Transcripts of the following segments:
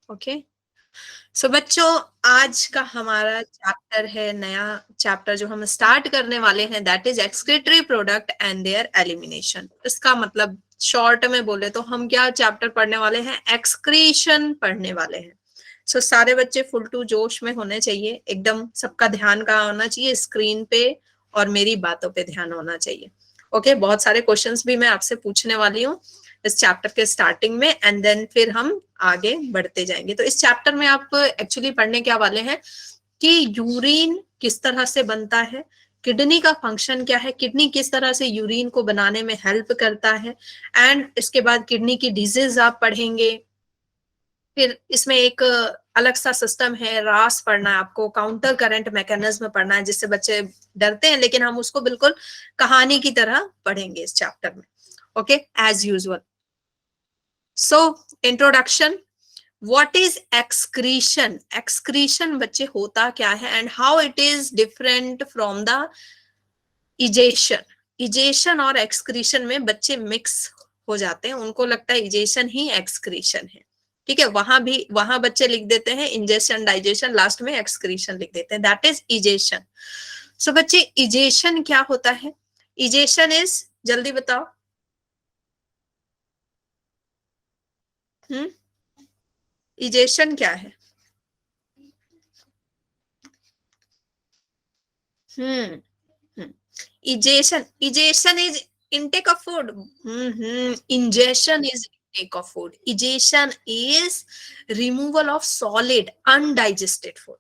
Okay. सो बच्चों, आज का हमारा चैप्टर है, नया चैप्टर जो हम स्टार्ट करने वाले हैं, that is excretory product and there elimination. इसका मतलब शॉर्ट में बोले तो हम क्या चैप्टर पढ़ने वाले हैं? एक्सक्रीशन पढ़ने वाले हैं। सो सारे बच्चे फुल टू जोश में होने चाहिए, एकदम सबका ध्यान कहाँ होना चाहिए? स्क्रीन पे और मेरी बातों पे ध्यान होना चाहिए। ओके, बहुत सारे क्वेश्चंस भी मैं आपसे पूछने वाली हूँ इस चैप्टर के स्टार्टिंग में, एंड देन फिर हम आगे बढ़ते जाएंगे। तो इस चैप्टर में आप एक्चुअली पढ़ने क्या वाले हैं कि यूरिन किस तरह से बनता है, किडनी का फंक्शन क्या है, किडनी किस तरह से यूरिन को बनाने में हेल्प करता है, एंड इसके बाद किडनी की डिजीज आप पढ़ेंगे। फिर इसमें एक अलग सा सिस्टम है, रास पढ़ना है आपको, काउंटर करंट मैकेनिज्म पढ़ना है, जिससे बच्चे डरते हैं, लेकिन हम उसको बिल्कुल कहानी की तरह पढ़ेंगे इस चैप्टर में। Okay, as usual. So introduction, what is excretion? Excretion बच्चे होता क्या है, and how it is different from the egestion. Egestion और एक्सक्रीशन में बच्चे मिक्स हो जाते हैं, उनको लगता है इजेशन ही एक्सक्रीशन है। ठीक है, वहां बच्चे लिख देते हैं इंजेशन डाइजेशन, लास्ट में एक्सक्रीशन लिख देते हैं, दैट इज इजेशन। सो बच्चे, इजेशन क्या होता है? इजेशन इज, जल्दी बताओ। इजेशन क्या है? Hmm ingestion is intake of food. Ingestion is intake of food. Egestion is removal of solid undigested food.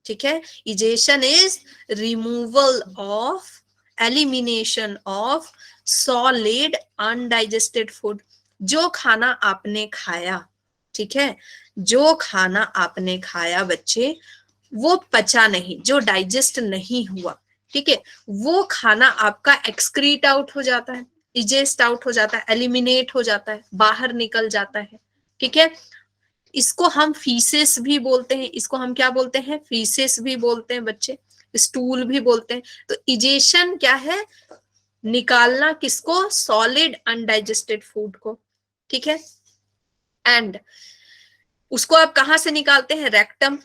ठीक है, egestion is removal of, elimination of solid undigested food. जो खाना आपने खाया, ठीक है, जो खाना आपने खाया बच्चे, वो पचा नहीं, जो डाइजेस्ट नहीं हुआ, ठीक है, वो खाना आपका एक्सक्रीट आउट हो जाता है, इजेस्ट आउट हो जाता है, एलिमिनेट हो जाता है, बाहर निकल जाता है। ठीक है, इसको हम फीसेस भी बोलते हैं, इसको हम क्या बोलते हैं? फीसेस भी बोलते हैं बच्चे, स्टूल भी बोलते हैं। तो इजेशन क्या है? निकालना किसको? सॉलिड अनडाइजेस्टेड फूड को। ठीक है, एंड उसको आप कहां से निकालते हैं? रेक्टम,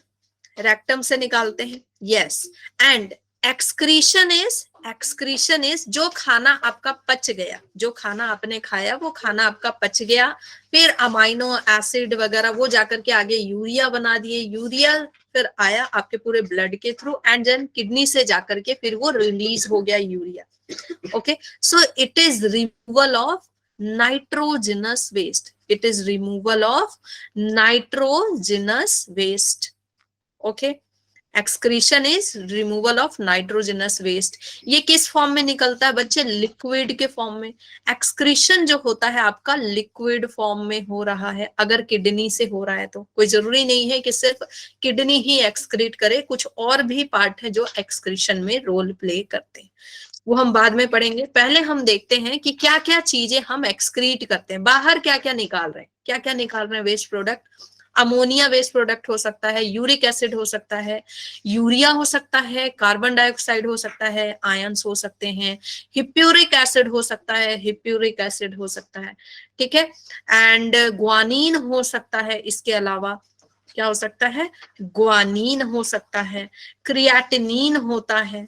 रेक्टम से निकालते हैं। यस, एंड एक्सक्रीशन इज जो खाना आपका पच गया, जो खाना आपने खाया वो खाना आपका पच गया, फिर अमाइनो एसिड वगैरह वो जाकर के आगे यूरिया बना दिए, यूरिया फिर आया आपके पूरे ब्लड के थ्रू, एंड देन किडनी से जाकर के फिर वो रिलीज हो गया urea. Okay, so it is removal of nitrogenous waste, it is removal of nitrogenous waste. Okay, excretion is removal of nitrogenous waste. ये किस फॉर्म में निकलता है बच्चे? लिक्विड के फॉर्म में। एक्सक्रीशन जो होता है आपका लिक्विड फॉर्म में हो रहा है, अगर किडनी से हो रहा है तो। कोई जरूरी नहीं है कि सिर्फ किडनी ही एक्सक्रीट करे, कुछ और भी पार्ट है जो एक्सक्रीशन में रोल प्ले करते हैं, वो हम बाद में पढ़ेंगे। पहले हम देखते हैं कि क्या क्या चीजें हम एक्सक्रीट करते हैं, बाहर क्या क्या निकाल रहे हैं, क्या क्या निकाल रहे हैं waste product. Ammonia waste product हो सकता है, यूरिक एसिड हो सकता है, यूरिया हो सकता है, कार्बन डाइऑक्साइड हो सकता है, आयंस हो सकते हैं, हिप्यूरिक एसिड हो सकता है, हिप्यूरिक एसिड हो सकता है। ठीक है, एंड ग्वानीन हो सकता है, इसके अलावा क्या हो सकता है? ग्वानीन हो सकता है, क्रिएटिनिन होता है,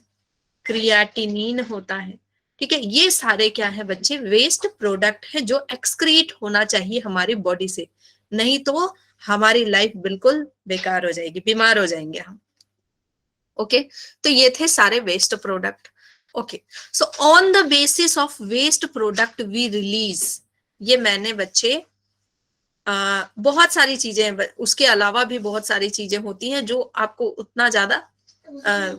क्रिएटिनिन होता है। ठीक है, ये सारे क्या है बच्चे? वेस्ट प्रोडक्ट है जो एक्सक्रीट होना चाहिए हमारी बॉडी से, नहीं तो हमारी लाइफ बिल्कुल बेकार हो जाएगी, बीमार हो जाएंगे हम। ओके, तो ये थे सारे waste product. Okay, so on the basis of waste product we release, ये मैंने बच्चे बहुत सारी चीजें, उसके अलावा भी बहुत सारी चीजें होती हैं जो आपको उतना ज्यादा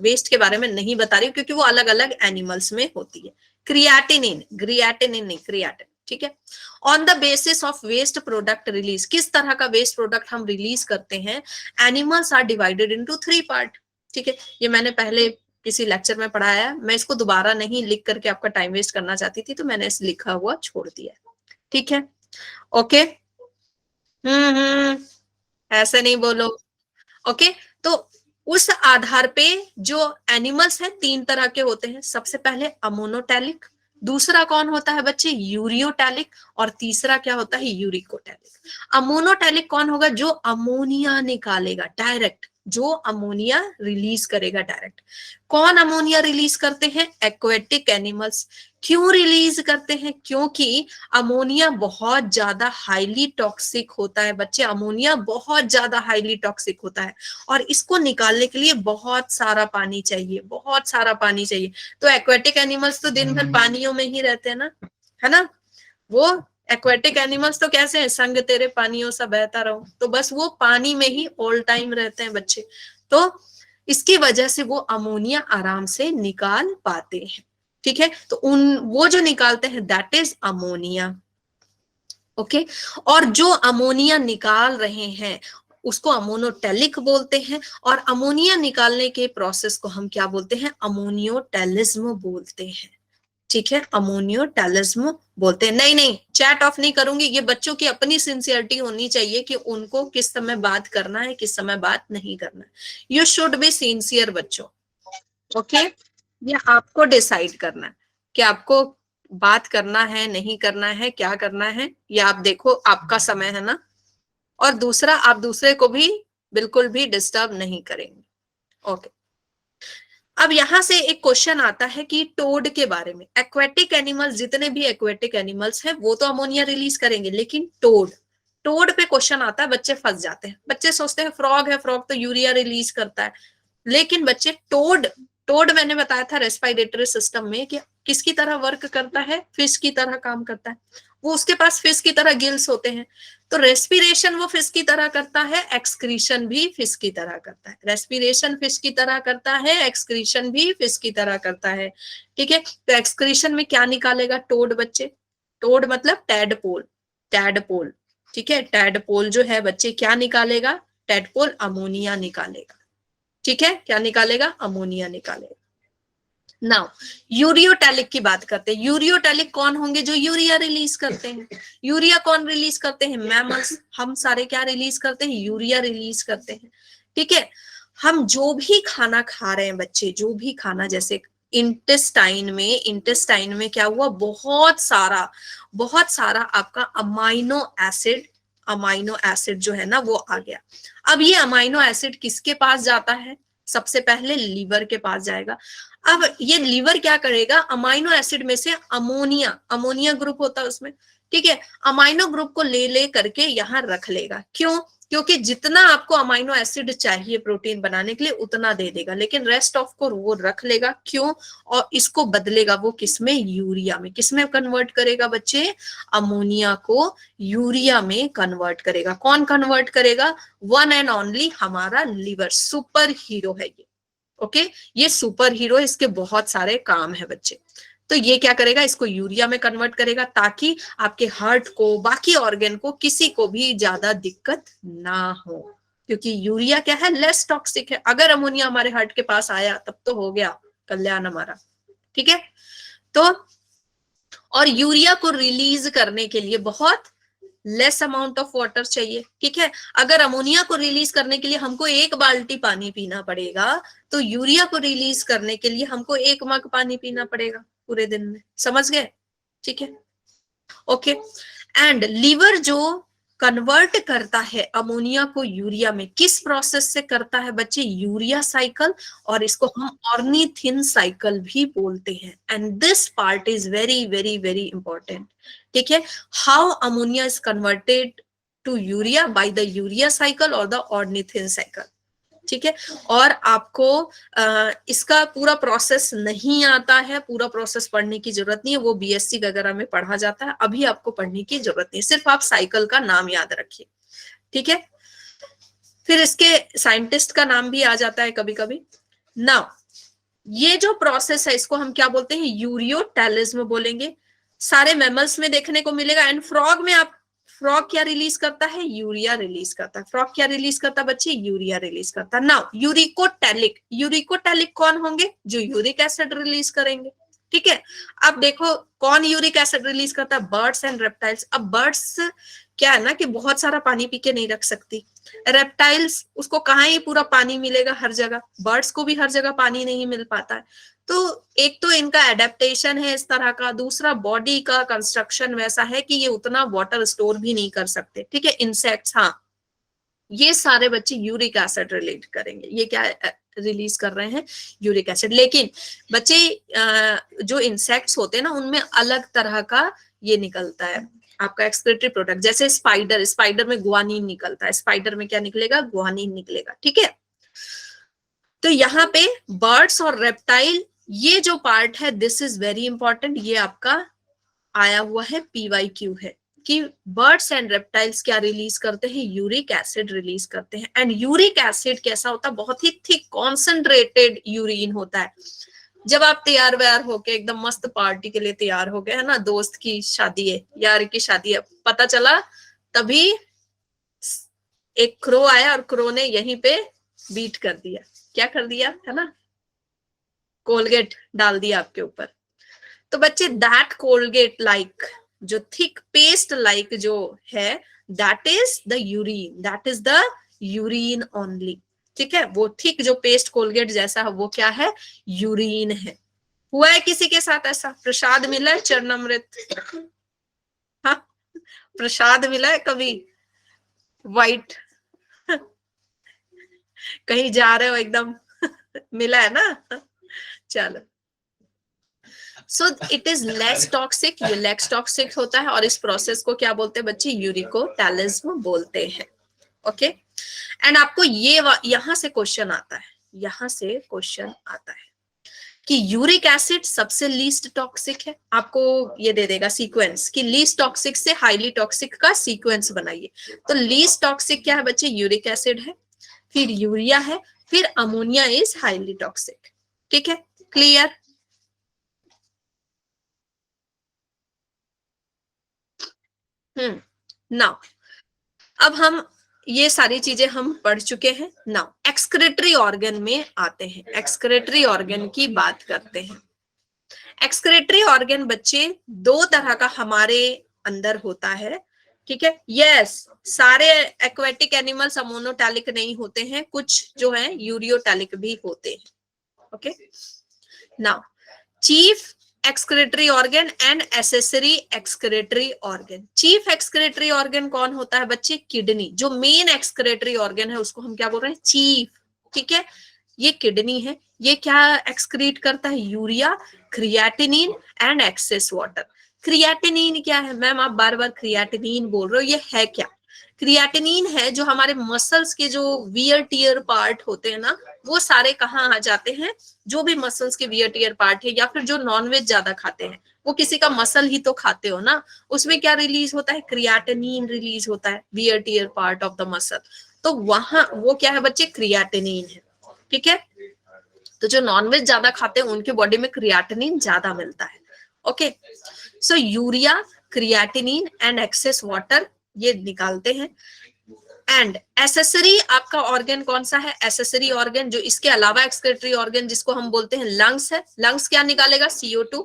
वेस्ट के बारे में नहीं बता रही, क्योंकि वो अलग अलग एनिमल्स में होती है। क्रिएटिनिन, क्रिएटिनिन नहीं, क्रिएटिन। ठीक है, on the basis of waste product release, किस तरह का वेस्ट प्रोडक्ट हम रिलीज करते हैं? Animals are divided into 3 part. ठीक है, ये मैंने पहले किसी लेक्चर में पढ़ाया है, मैं इसको दोबारा नहीं लिख करके आपका टाइम वेस्ट करना चाहती थी, तो मैंने इस लिखा हुआ छोड़ दिया। ठीक है, ओके। ऐसे नहीं बोलो। ओके, तो उस आधार पे जो एनिमल्स हैं 3 तरह के होते हैं। सबसे पहले अमोनोटैलिक, दूसरा कौन होता है बच्चे, यूरियोटैलिक, और तीसरा क्या होता है, यूरिकोटैलिक। अमोनोटैलिक कौन होगा, जो अमोनिया निकालेगा डायरेक्ट, जो अमोनिया रिलीज करेगा डायरेक्ट। कौन अमोनिया रिलीज करते हैं, एक्वेटिक एनिमल्स। क्यों रिलीज करते हैं, क्योंकि अमोनिया बहुत ज्यादा हाईली टॉक्सिक होता है बच्चे, अमोनिया बहुत ज्यादा हाईली टॉक्सिक होता है, और इसको निकालने के लिए बहुत सारा पानी चाहिए, बहुत सारा पानी चाहिए। तो एक्वेटिक एनिमल्स तो दिन भर पानियों में ही रहते हैं ना, है ना। वो एक्वेटिक एनिमल्स तो कैसे हैं, संग तेरे पानियों सा बहता रहो, तो बस वो पानी में ही ऑल टाइम रहते हैं बच्चे। तो इसकी वजह से वो अमोनिया आराम से निकाल पाते हैं, ठीक है। तो वो जो निकालते हैं दैट इज अमोनिया, ओके। और जो अमोनिया निकाल रहे हैं उसको अमोनोटेलिक बोलते हैं, और अमोनिया निकालने के प्रोसेस को हम क्या बोलते हैं, अमोनियोटेलिज्म बोलते हैं, ठीक है, अमोनियोटेलिज्म बोलते हैं। नहीं नहीं, चैट ऑफ नहीं करूंगी, ये बच्चों की अपनी सिंसियरिटी होनी चाहिए कि उनको किस समय बात करना है, किस समय बात नहीं करना है। यू शुड बी सिंसियर बच्चों, ओके। ये आपको डिसाइड करना है कि आपको बात करना है, नहीं करना है, क्या करना है, ये आप देखो, आपका समय है ना। और दूसरा, आप दूसरे को भी बिल्कुल भी डिस्टर्ब नहीं करेंगे, ओके। अब यहां से एक क्वेश्चन आता है कि टोड के बारे में। एक्वेटिक एनिमल्स, जितने भी एक्वेटिक एनिमल्स हैं वो तो अमोनिया रिलीज करेंगे, लेकिन टोड, टोड पे क्वेश्चन आता है, बच्चे फंस जाते हैं। बच्चे सोचते हैं फ्रॉग है, फ्रॉग तो यूरिया रिलीज करता है, लेकिन बच्चे टोड, टोड मैंने बताया था रेस्पिरेटरी सिस्टम में कि किसकी तरह वर्क करता है, फिश की तरह काम करता है। वो, उसके पास फिश की तरह गिल्स होते हैं, तो रेस्पिरेशन वो फिश की तरह करता है, एक्सक्रीशन भी फिश की तरह करता है। रेस्पिरेशन फिश की तरह करता है, एक्सक्रीशन भी फिश की तरह करता है, ठीक है। तो एक्सक्रीशन में क्या निकालेगा टोड बच्चे, टोड मतलब टैडपोल, टैडपोल, ठीक है। टैडपोल जो है बच्चे क्या निकालेगा, टैडपोल अमोनिया निकालेगा, ठीक है। क्या निकालेगा, अमोनिया निकालेगा। नाउ यूरियोटैलिक की बात करते हैं। यूरियोटैलिक कौन होंगे, जो यूरिया रिलीज करते हैं। यूरिया कौन रिलीज करते हैं, मैमल्स। हम सारे क्या रिलीज करते हैं, यूरिया रिलीज करते हैं, ठीक है। हम जो भी खाना खा रहे हैं बच्चे, जो भी खाना, जैसे इंटेस्टाइन में, इंटेस्टाइन में क्या हुआ, बहुत सारा, बहुत सारा आपका अमाइनो एसिड, अमाइनो एसिड जो है ना वो आ गया। अब ये अमाइनो एसिड किसके पास जाता है, सबसे पहले लीवर के पास जाएगा। अब ये लीवर क्या करेगा, अमाइनो एसिड में से अमोनिया, अमोनिया ग्रुप होता है उसमें, ठीक है, अमाइनो ग्रुप को ले ले करके यहां रख लेगा। क्यों, क्योंकि जितना आपको अमाइनो एसिड चाहिए प्रोटीन बनाने के लिए उतना दे देगा, लेकिन रेस्ट ऑफ को वो रख लेगा। क्यों, और इसको बदलेगा वो किसमें, यूरिया में। किसमें कन्वर्ट करेगा बच्चे, अमोनिया को यूरिया में कन्वर्ट करेगा। कौन कन्वर्ट करेगा, वन एंड ओनली हमारा लीवर, सुपर हीरो है ये, ओके। ये सुपर हीरो, इसके बहुत सारे काम है बच्चे। तो ये क्या करेगा, इसको यूरिया में कन्वर्ट करेगा, ताकि आपके हार्ट को, बाकी ऑर्गन को, किसी को भी ज्यादा दिक्कत ना हो, क्योंकि यूरिया क्या है, लेस टॉक्सिक है। अगर अमोनिया हमारे हार्ट के पास आया तब तो हो गया कल्याण हमारा, ठीक है। तो और यूरिया को रिलीज करने के लिए बहुत लेस अमाउंट ऑफ वाटर चाहिए, ठीक है। अगर अमोनिया को रिलीज करने के लिए हमको 1 बाल्टी पानी पीना पड़ेगा, तो यूरिया को रिलीज करने के लिए हमको 1 मग पानी पीना पड़ेगा पूरे दिन में, समझ गए, ठीक है, ओके। एंड लीवर जो कन्वर्ट करता है अमोनिया को यूरिया में, किस प्रोसेस से करता है बच्चे, यूरिया साइकिल, और इसको हम ऑर्निथिन साइकिल भी बोलते हैं। And this part is very very very important, ठीक है। How ammonia is converted to urea by the urea cycle और द ऑर्निथिन साइकिल, ठीक है। और आपको इसका पूरा प्रोसेस नहीं आता है, पूरा प्रोसेस पढ़ने की जरूरत नहीं है, वो बीएससी वगैरह में पढ़ा जाता है, अभी आपको पढ़ने की जरूरत नहीं है, सिर्फ आप साइकिल का नाम याद रखिए, ठीक है। फिर इसके साइंटिस्ट का नाम भी आ जाता है कभी कभी। नाउ ये जो प्रोसेस है इसको हम क्या बोलते हैं, यूरियोटैलिज्म बोलेंगे। सारे मैमल्स में देखने को मिलेगा। एंड फ्रॉग में, आप फ्रॉग क्या रिलीज करता है, यूरिया रिलीज करता है। फ्रॉग क्या रिलीज करता है बच्चे, यूरिया रिलीज करता है। नाउ यूरिकोटैलिक, यूरिकोटैलिक कौन होंगे, जो यूरिक एसिड रिलीज करेंगे, ठीक है। अब देखो कौन यूरिक एसिड रिलीज करता है, बर्ड्स एंड रेप्टाइल्स। अब बर्ड्स क्या है ना कि बहुत सारा पानी पी के नहीं रख सकती, रेप्टाइल्स उसको कहाँ ही पूरा पानी मिलेगा हर जगह, बर्ड्स को भी हर जगह पानी नहीं मिल पाता है, तो एक तो इनका एडेप्टेशन है इस तरह का, दूसरा बॉडी का कंस्ट्रक्शन वैसा है कि ये उतना वाटर स्टोर भी नहीं कर सकते, ठीक है। इंसेक्ट्स, हाँ, ये सारे बच्चे यूरिक एसिड रिलीज करेंगे। ये क्या रिलीज कर रहे हैं? Uric acid. लेकिन बच्चे जो इंसेक्ट्स होते हैं ना, उनमें अलग तरह का ये निकलता है आपका एक्सक्रीटरी प्रोडक्ट। जैसे स्पाइडर, स्पाइडर में गुआनिन निकलता है, स्पाइडर में क्या निकलेगा? गुआनिन निकलेगा, ठीक है। तो यहाँ पे बर्ड्स और रेप्टाइल, ये जो पार्ट है, दिस इज वेरी इंपॉर्टेंट। ये आपका आया हुआ है, PYQ है कि बर्ड्स एंड रेप्टाइल्स क्या रिलीज करते हैं? यूरिक एसिड रिलीज करते हैं। एंड यूरिक एसिड कैसा होता है? बहुत ही थिक कॉन्सेंट्रेटेड यूरिन होता है। जब आप तैयार व्यार होके एकदम मस्त पार्टी के लिए तैयार हो गए, है ना, दोस्त की शादी है, यार की शादी है, पता चला तभी एक क्रो आया और क्रो ने यहीं पे बीट कर दिया। क्या कर दिया, है ना? कोलगेट डाल दिया आपके ऊपर। तो बच्चे दैट कोलगेट लाइक, जो थिक पेस्ट लाइक जो है, that is the urine, that is the urine only, ठीक है। वो थिक जो पेस्ट कोलगेट जैसा है, वो क्या है? यूरिन है। हुआ है किसी के साथ ऐसा? प्रसाद मिला है चरणामृत? हाँ, प्रसाद मिला है कभी? वाइट कहीं जा रहे हो एकदम मिला है ना? चलो, सो इट इज लेस टॉक्सिक, ये लेस टॉक्सिक होता है। और इस प्रोसेस को क्या बोलते हैं बच्चे? यूरिकोटैलिज्म बोलते हैं, ओके। एंड आपको ये यहां से क्वेश्चन आता है, यहां से क्वेश्चन आता है कि यूरिक एसिड सबसे लीस्ट टॉक्सिक है। आपको ये दे देगा सीक्वेंस कि लीस्ट टॉक्सिक से हाईली टॉक्सिक का सीक्वेंस बनाइए। तो लीस्ट टॉक्सिक क्या है बच्चे? यूरिक एसिड है, फिर यूरिया है, फिर अमोनिया इज हाईली टॉक्सिक, ठीक है। क्लियर? नाउ अब हम ये सारी चीजें हम पढ़ चुके हैं। नाउ एक्सक्रेटरी ऑर्गन में आते हैं, एक्सक्रेटरी ऑर्गन की बात करते हैं। एक्सक्रेटरी ऑर्गन बच्चे दो तरह का हमारे अंदर होता है, ठीक है। यस, सारे एक्वेटिक एनिमल्स अमोनोटैलिक नहीं होते हैं, कुछ जो है यूरियोटैलिक भी होते हैं, okay. Now chief excretory organ and accessory excretory organ. Chief excretory organ कौन होता है बच्चे? किडनी। जो मेन एक्सक्रेटरी ऑर्गन है उसको हम क्या बोल रहे हैं? चीफ, ठीक है। ये किडनी है, ये क्या एक्सक्रीट करता है? Urea, creatinine and excess water. Creatinine क्या है? मैम आप बार बार क्रिएटिनिन बोल रहे हो, ये है क्या? क्रिएटिनिन है जो हमारे मसल्स के जो वियर टियर पार्ट होते हैं ना, वो सारे कहाँ आ जाते हैं? जो भी मसल्स के वियर टियर पार्ट है, या फिर जो नॉनवेज ज्यादा खाते हैं, वो किसी का मसल ही तो खाते हो ना, उसमें क्या रिलीज होता है? क्रिएटिनिन रिलीज होता है, wear tear part of the muscle. तो वहां वो क्या है बच्चे? क्रिएटिनिन है, ठीक है। तो जो नॉनवेज ज्यादा खाते हैं उनके बॉडी में क्रिएटिनिन ज्यादा मिलता है, okay. So urea, creatinine and excess water ये निकालते हैं। एंड एसेसरी आपका ऑर्गन कौन सा है? एसेसरी ऑर्गन जो इसके अलावा एक्सक्रेटरी ऑर्गन जिसको हम बोलते हैं लंग्स है। लंग्स क्या निकालेगा? CO2।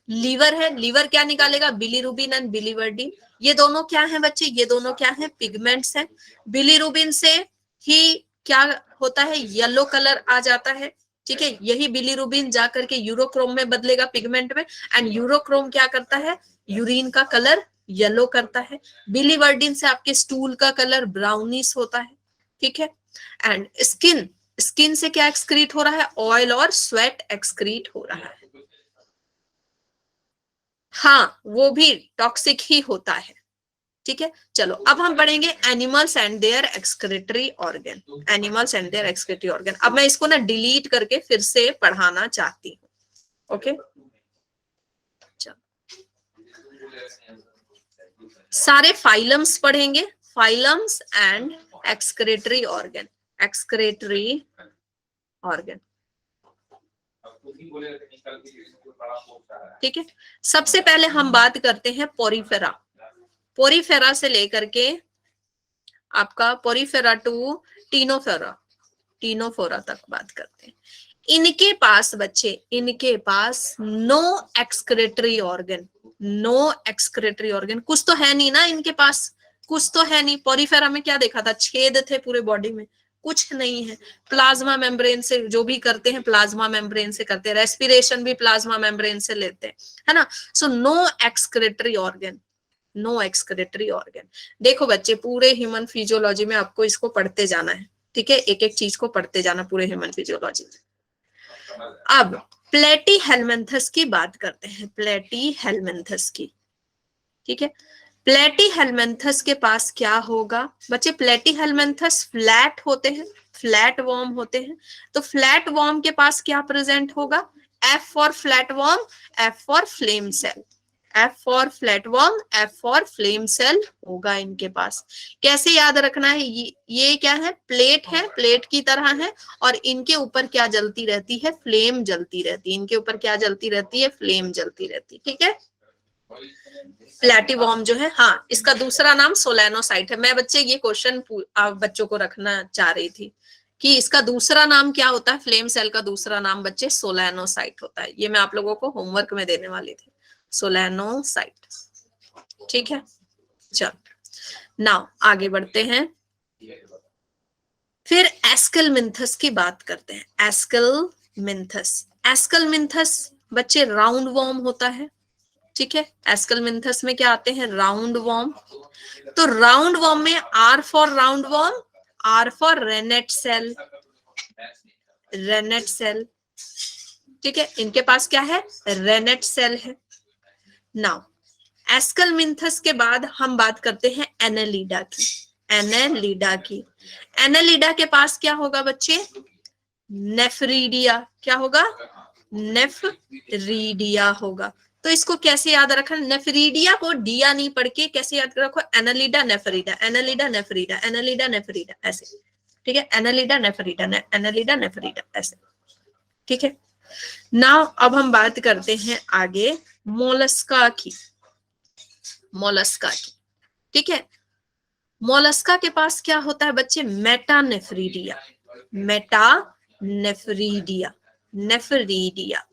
लीवर है, लीवर क्या निकालेगा? Bilirubin and biliverdin. ये दोनों क्या है बच्चे? ये दोनों क्या है? पिगमेंट्स हैं। बिलीरुबिन से ही क्या होता है? येलो कलर आ जाता है, ठीक है। यही बिलीरुबिन जाकर के यूरोक्रोम में बदलेगा पिगमेंट में, एंड यूरोक्रोम क्या करता है? यूरिन का कलर येलो करता है। बिलीवर्डिन से आपके स्टूल का कलर ब्राउनिश होता है, ठीक है। एंड स्किन, स्किन से क्या एक्सक्रीट हो रहा है? ऑयल और स्वेट एक्सक्रीट हो रहा है। हाँ, वो भी टॉक्सिक ही होता है, ठीक है। चलो अब हम पढ़ेंगे animals and their excretory organ. Animals and their excretory organ. अब मैं इसको ना डिलीट करके फिर से पढ़ाना चाहती हूँ, ओके। सारे फाइलम्स पढ़ेंगे, phylums and excretory organ. Excretory organ, ठीक है। सबसे पहले हम बात करते हैं पोरीफेरा। पोरीफेरा से लेकर के आपका पोरीफेरा टू टीनोफेरा, टीनोफोरा तक बात करते हैं। इनके पास बच्चे, इनके पास no excretory organ, no excretory organ. कुछ तो है नहीं ना इनके पास, कुछ तो है नहीं। पोरीफेरा में क्या देखा था? छेद थे पूरे बॉडी में, कुछ नहीं है। प्लाज्मा मेम्ब्रेन से जो भी करते हैं प्लाज्मा मेम्ब्रेन से करते हैं, रेस्पिरेशन भी प्लाज्मा मेम्ब्रेन से लेते हैं, है ना। So no excretory organ, no excretory organ. देखो बच्चे पूरे ह्यूमन फिजियोलॉजी में आपको इसको पढ़ते जाना है, ठीक है, एक एक चीज को पढ़ते जाना पूरे ह्यूमन फिजियोलॉजी में। अब प्लेटी हेलमिंथस की बात करते हैं, प्लेटी हेलमिंथस की, ठीक है। प्लेटी हेलमिंथस के पास क्या होगा बच्चे, प्लेटी हेलमिंथस फ्लैट होते हैं, फ्लैट वर्म होते हैं। तो फ्लैट वर्म के पास क्या प्रेजेंट होगा, F for flat worm, F for flame cell, F for flat worm, F for flame cell होगा इनके पास। कैसे याद रखना है, ये क्या है, प्लेट है, प्लेट की तरह है, और इनके ऊपर क्या जलती रहती है, फ्लेम जलती रहती है, इनके ऊपर क्या जलती रहती है, फ्लेम जलती रहती है, ठीक है। प्लेटिवॉर्म जो है, हाँ, इसका दूसरा नाम सोलेनोसाइट है। मैं बच्चे ये क्वेश्चन बच्चों को रखना चाह रही थी कि इसका दूसरा नाम क्या होता है, फ्लेम सेल का दूसरा नाम बच्चे सोलेनोसाइट होता है। ये मैं आप लोगों को होमवर्क में देने वाली थी, सोलेनोसाइट, ठीक है। चलो नाउ आगे बढ़ते हैं, फिर एस्केलमिंथस की बात करते हैं। एस्केलमिंथस, एस्केलमिंथस बच्चे राउंड वर्म होता है, ठीक है। एस्केलमिंथस में क्या आते हैं, राउंड वर्म। तो राउंड वर्म में R for round worm, R for renette cell, renette cell, ठीक है। इनके पास क्या है, रेनेट सेल है। नाउ एस्केलमिंथस के बाद हम बात करते हैं एनेलिडा की, एनेलिडा की। एनेलिडा के पास क्या होगा बच्चे, नेफ्रीडिया, क्या होगा, नेफ्रीडिया होगा। तो इसको कैसे याद रखना, नेफ्रीडिया को डिया नहीं पढ़ के कैसे याद रखो, एनालिडा नेफ्रीडा, एनालिडा नेफ्रीडा, एनालिडा नेफ्रीडा, ऐसे, ठीक है। एनालिडा नेफ्रीडा, एनालिडा नेफ्रीडा, ऐसे, ठीक है। नाउ अब हम बात करते हैं आगे मोलस्का की, मोलस्का की, ठीक है। मोलस्का के पास क्या होता है बच्चे, मेटानेफ्रीडिया, मेटानेफ्रीडिया, नेफ्रीडिया,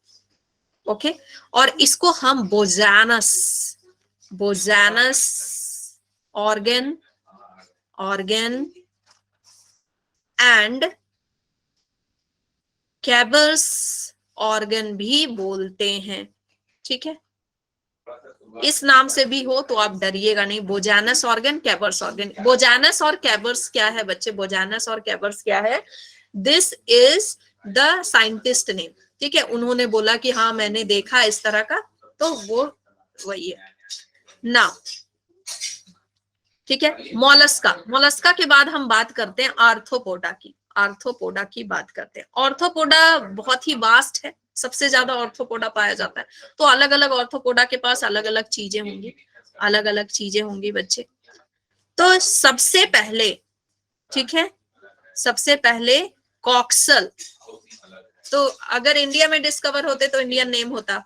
ओके। और इसको हम Bojanus, Bojanus organ, organ and Keber's organ भी बोलते हैं, ठीक है। इस नाम से भी हो तो आप डरिएगा नहीं, बोजानस ऑर्गन, कैबर्स ऑर्गन। बोजानस और कैबर्स क्या है बच्चे, बोजानस और कैबर्स क्या है, this is the scientist name, ठीक है। उन्होंने बोला कि हाँ मैंने देखा इस तरह का, तो वो वही है ना, ठीक है। मोलस्का, मोलस्का के बाद हम बात करते हैं आर्थ्रोपोडा की, आर्थ्रोपोडा की बात करते हैं। आर्थ्रोपोडा बहुत ही वास्ट है, सबसे ज्यादा आर्थ्रोपोडा पाया जाता है। तो अलग अलग आर्थ्रोपोडा के पास अलग अलग चीजें होंगी, अलग अलग चीजें होंगी बच्चे। तो सबसे पहले, ठीक है, सबसे पहले कॉक्सल। तो अगर इंडिया में डिस्कवर होते तो इंडियन नेम होता,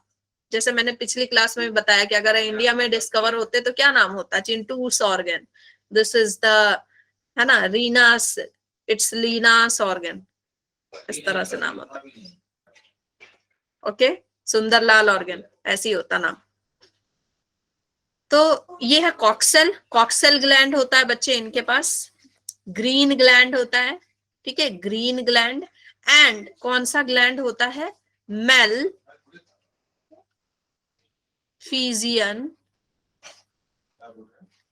जैसे मैंने पिछली क्लास में बताया कि अगर इंडिया में डिस्कवर होते तो क्या नाम होता, Chintus organ, this is the, है ना, रीनास, इट्स लीनास ऑर्गन, इस तरह से नाम होता, ओके। सुंदरलाल ऑर्गन, ऐसी होता नाम। तो ये है कॉक्सेल, कॉक्सेल ग्लैंड होता है बच्चे इनके पास, ग्रीन ग्लैंड होता है, ठीक है, ग्रीन ग्लैंड। एंड कौन सा ग्लैंड होता है, मेल फीजियन,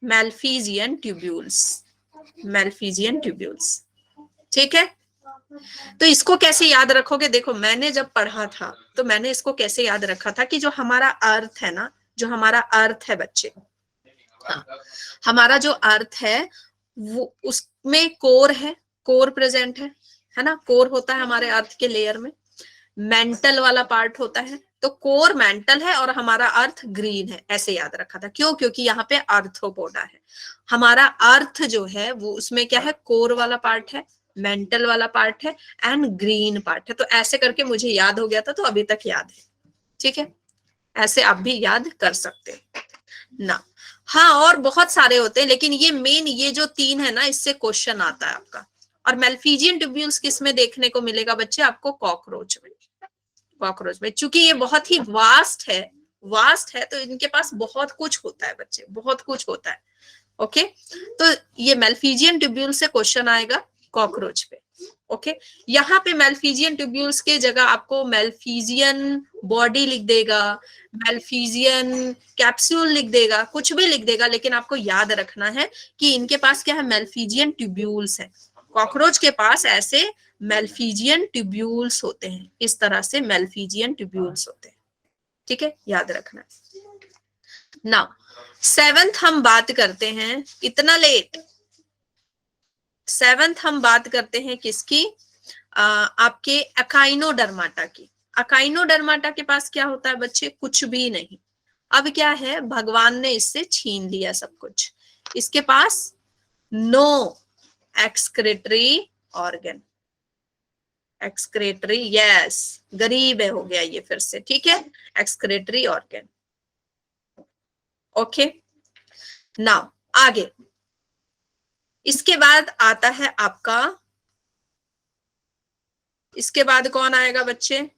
मेलफिजियन ट्यूब्यूल्स, मेलफिजियन ट्यूब्यूल्स, ठीक है। तो इसको कैसे याद रखोगे, देखो मैंने जब पढ़ा था तो मैंने इसको कैसे याद रखा था कि जो हमारा अर्थ है ना, जो हमारा अर्थ है बच्चे, हाँ, हमारा जो अर्थ है वो उसमें कोर है, कोर प्रेजेंट है ना, कोर होता है हमारे अर्थ के लेयर में, मेंटल वाला पार्ट होता है। तो कोर मेंटल है और हमारा अर्थ ग्रीन है, ऐसे याद रखा था। क्यों, क्योंकि यहाँ पे आर्थ्रोपोडा है। हमारा अर्थ जो है वो उसमें क्या है, कोर वाला पार्ट है, मेंटल वाला पार्ट है एंड ग्रीन पार्ट है। तो ऐसे करके मुझे याद हो गया था, तो अभी तक याद है, ठीक है। ऐसे आप भी याद कर सकते हैं ना। हाँ और बहुत सारे होते हैं, लेकिन ये मेन, ये जो तीन है ना, इससे क्वेश्चन आता है आपका। और मेलफिजियन ट्यूब्यूल्स किस में देखने को मिलेगा बच्चे, आपको कॉकरोच में, कॉकरोच में। चूंकि ये बहुत ही वास्ट है, वास्ट है, तो इनके पास बहुत कुछ होता है बच्चे, बहुत कुछ होता है, ओके। तो ये मेलफिजियन ट्यूब्यूल से क्वेश्चन आएगा कॉकरोच पे, ओके, यहाँ पे मेल्फिजियन ट्यूब्यूल्स के जगह आपको मेल्फिजियन बॉडी लिख देगा, मेल्फिजियन कैप्सूल लिख देगा, कुछ भी लिख देगा, लेकिन आपको याद रखना है कि इनके पास क्या है, मेल्फिजियन ट्यूब्यूल्स है। कॉकरोच के पास ऐसे मेल्फिजियन ट्यूब्यूल्स होते हैं, इस तरह से मेल्फिजियन ट्यूब्यूल्स होते हैं, ठीक है, याद रखना है। नाउ 7th हम बात करते हैं, इतना लेट, 7th हम बात करते हैं किसकी, आपके अकाइनोडर्माटा की। अकाइनोडर्माटा के पास क्या होता है बच्चे, कुछ भी नहीं। अब क्या है, भगवान ने इससे छीन लिया सब कुछ, इसके पास no excretory organ, excretory, yes, गरीब है हो गया ये फिर से, ठीक है, एक्सक्रेटरी ऑर्गन। ओके, नाउ आगे, इसके बाद आता है आपका, इसके बाद कौन आएगा बच्चे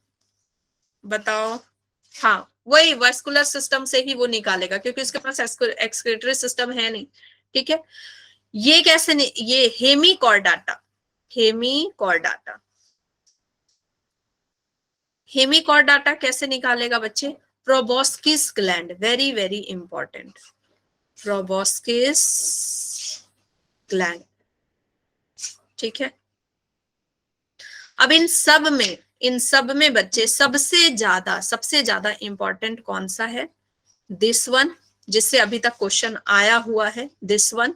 बताओ, हाँ वही वास्कुलर सिस्टम से ही वो निकालेगा, क्योंकि उसके पास एक्सक्रेटरी सिस्टम है नहीं, ठीक है। ये कैसे नहीं, ये हेमिकॉर्डाटा, हेमिकॉर्डाटा, हेमिकॉर्डाटा कैसे निकालेगा बच्चे, proboscis gland, very very important, proboscis gland, ठीक है। अब इन सब में बच्चे सबसे ज्यादा इंपॉर्टेंट कौन सा है, दिस वन, जिससे अभी तक क्वेश्चन आया हुआ है, दिस वन,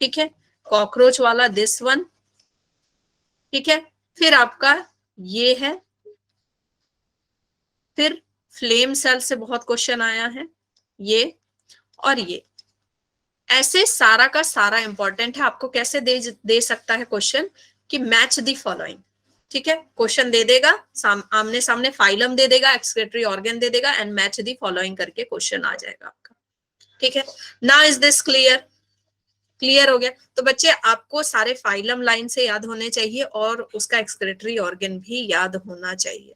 ठीक है, कॉकरोच वाला दिस वन, ठीक है। फिर आपका ये है, फिर फ्लेम सेल से बहुत क्वेश्चन आया है, ये और ये, ऐसे सारा का सारा इंपॉर्टेंट है। आपको कैसे दे सकता है क्वेश्चन कि मैच द फॉलोइंग, ठीक है, क्वेश्चन दे देगा, आमने सामने फाइलम दे देगा, एक्सक्रेटरी ऑर्गन दे देगा, एंड मैच द फॉलोइंग करके क्वेश्चन आ जाएगा आपका, ठीक है। Now is this clear, clear हो गया। तो बच्चे आपको सारे फाइलम लाइन से याद होने चाहिए और उसका एक्सक्रेटरी ऑर्गन भी याद होना चाहिए,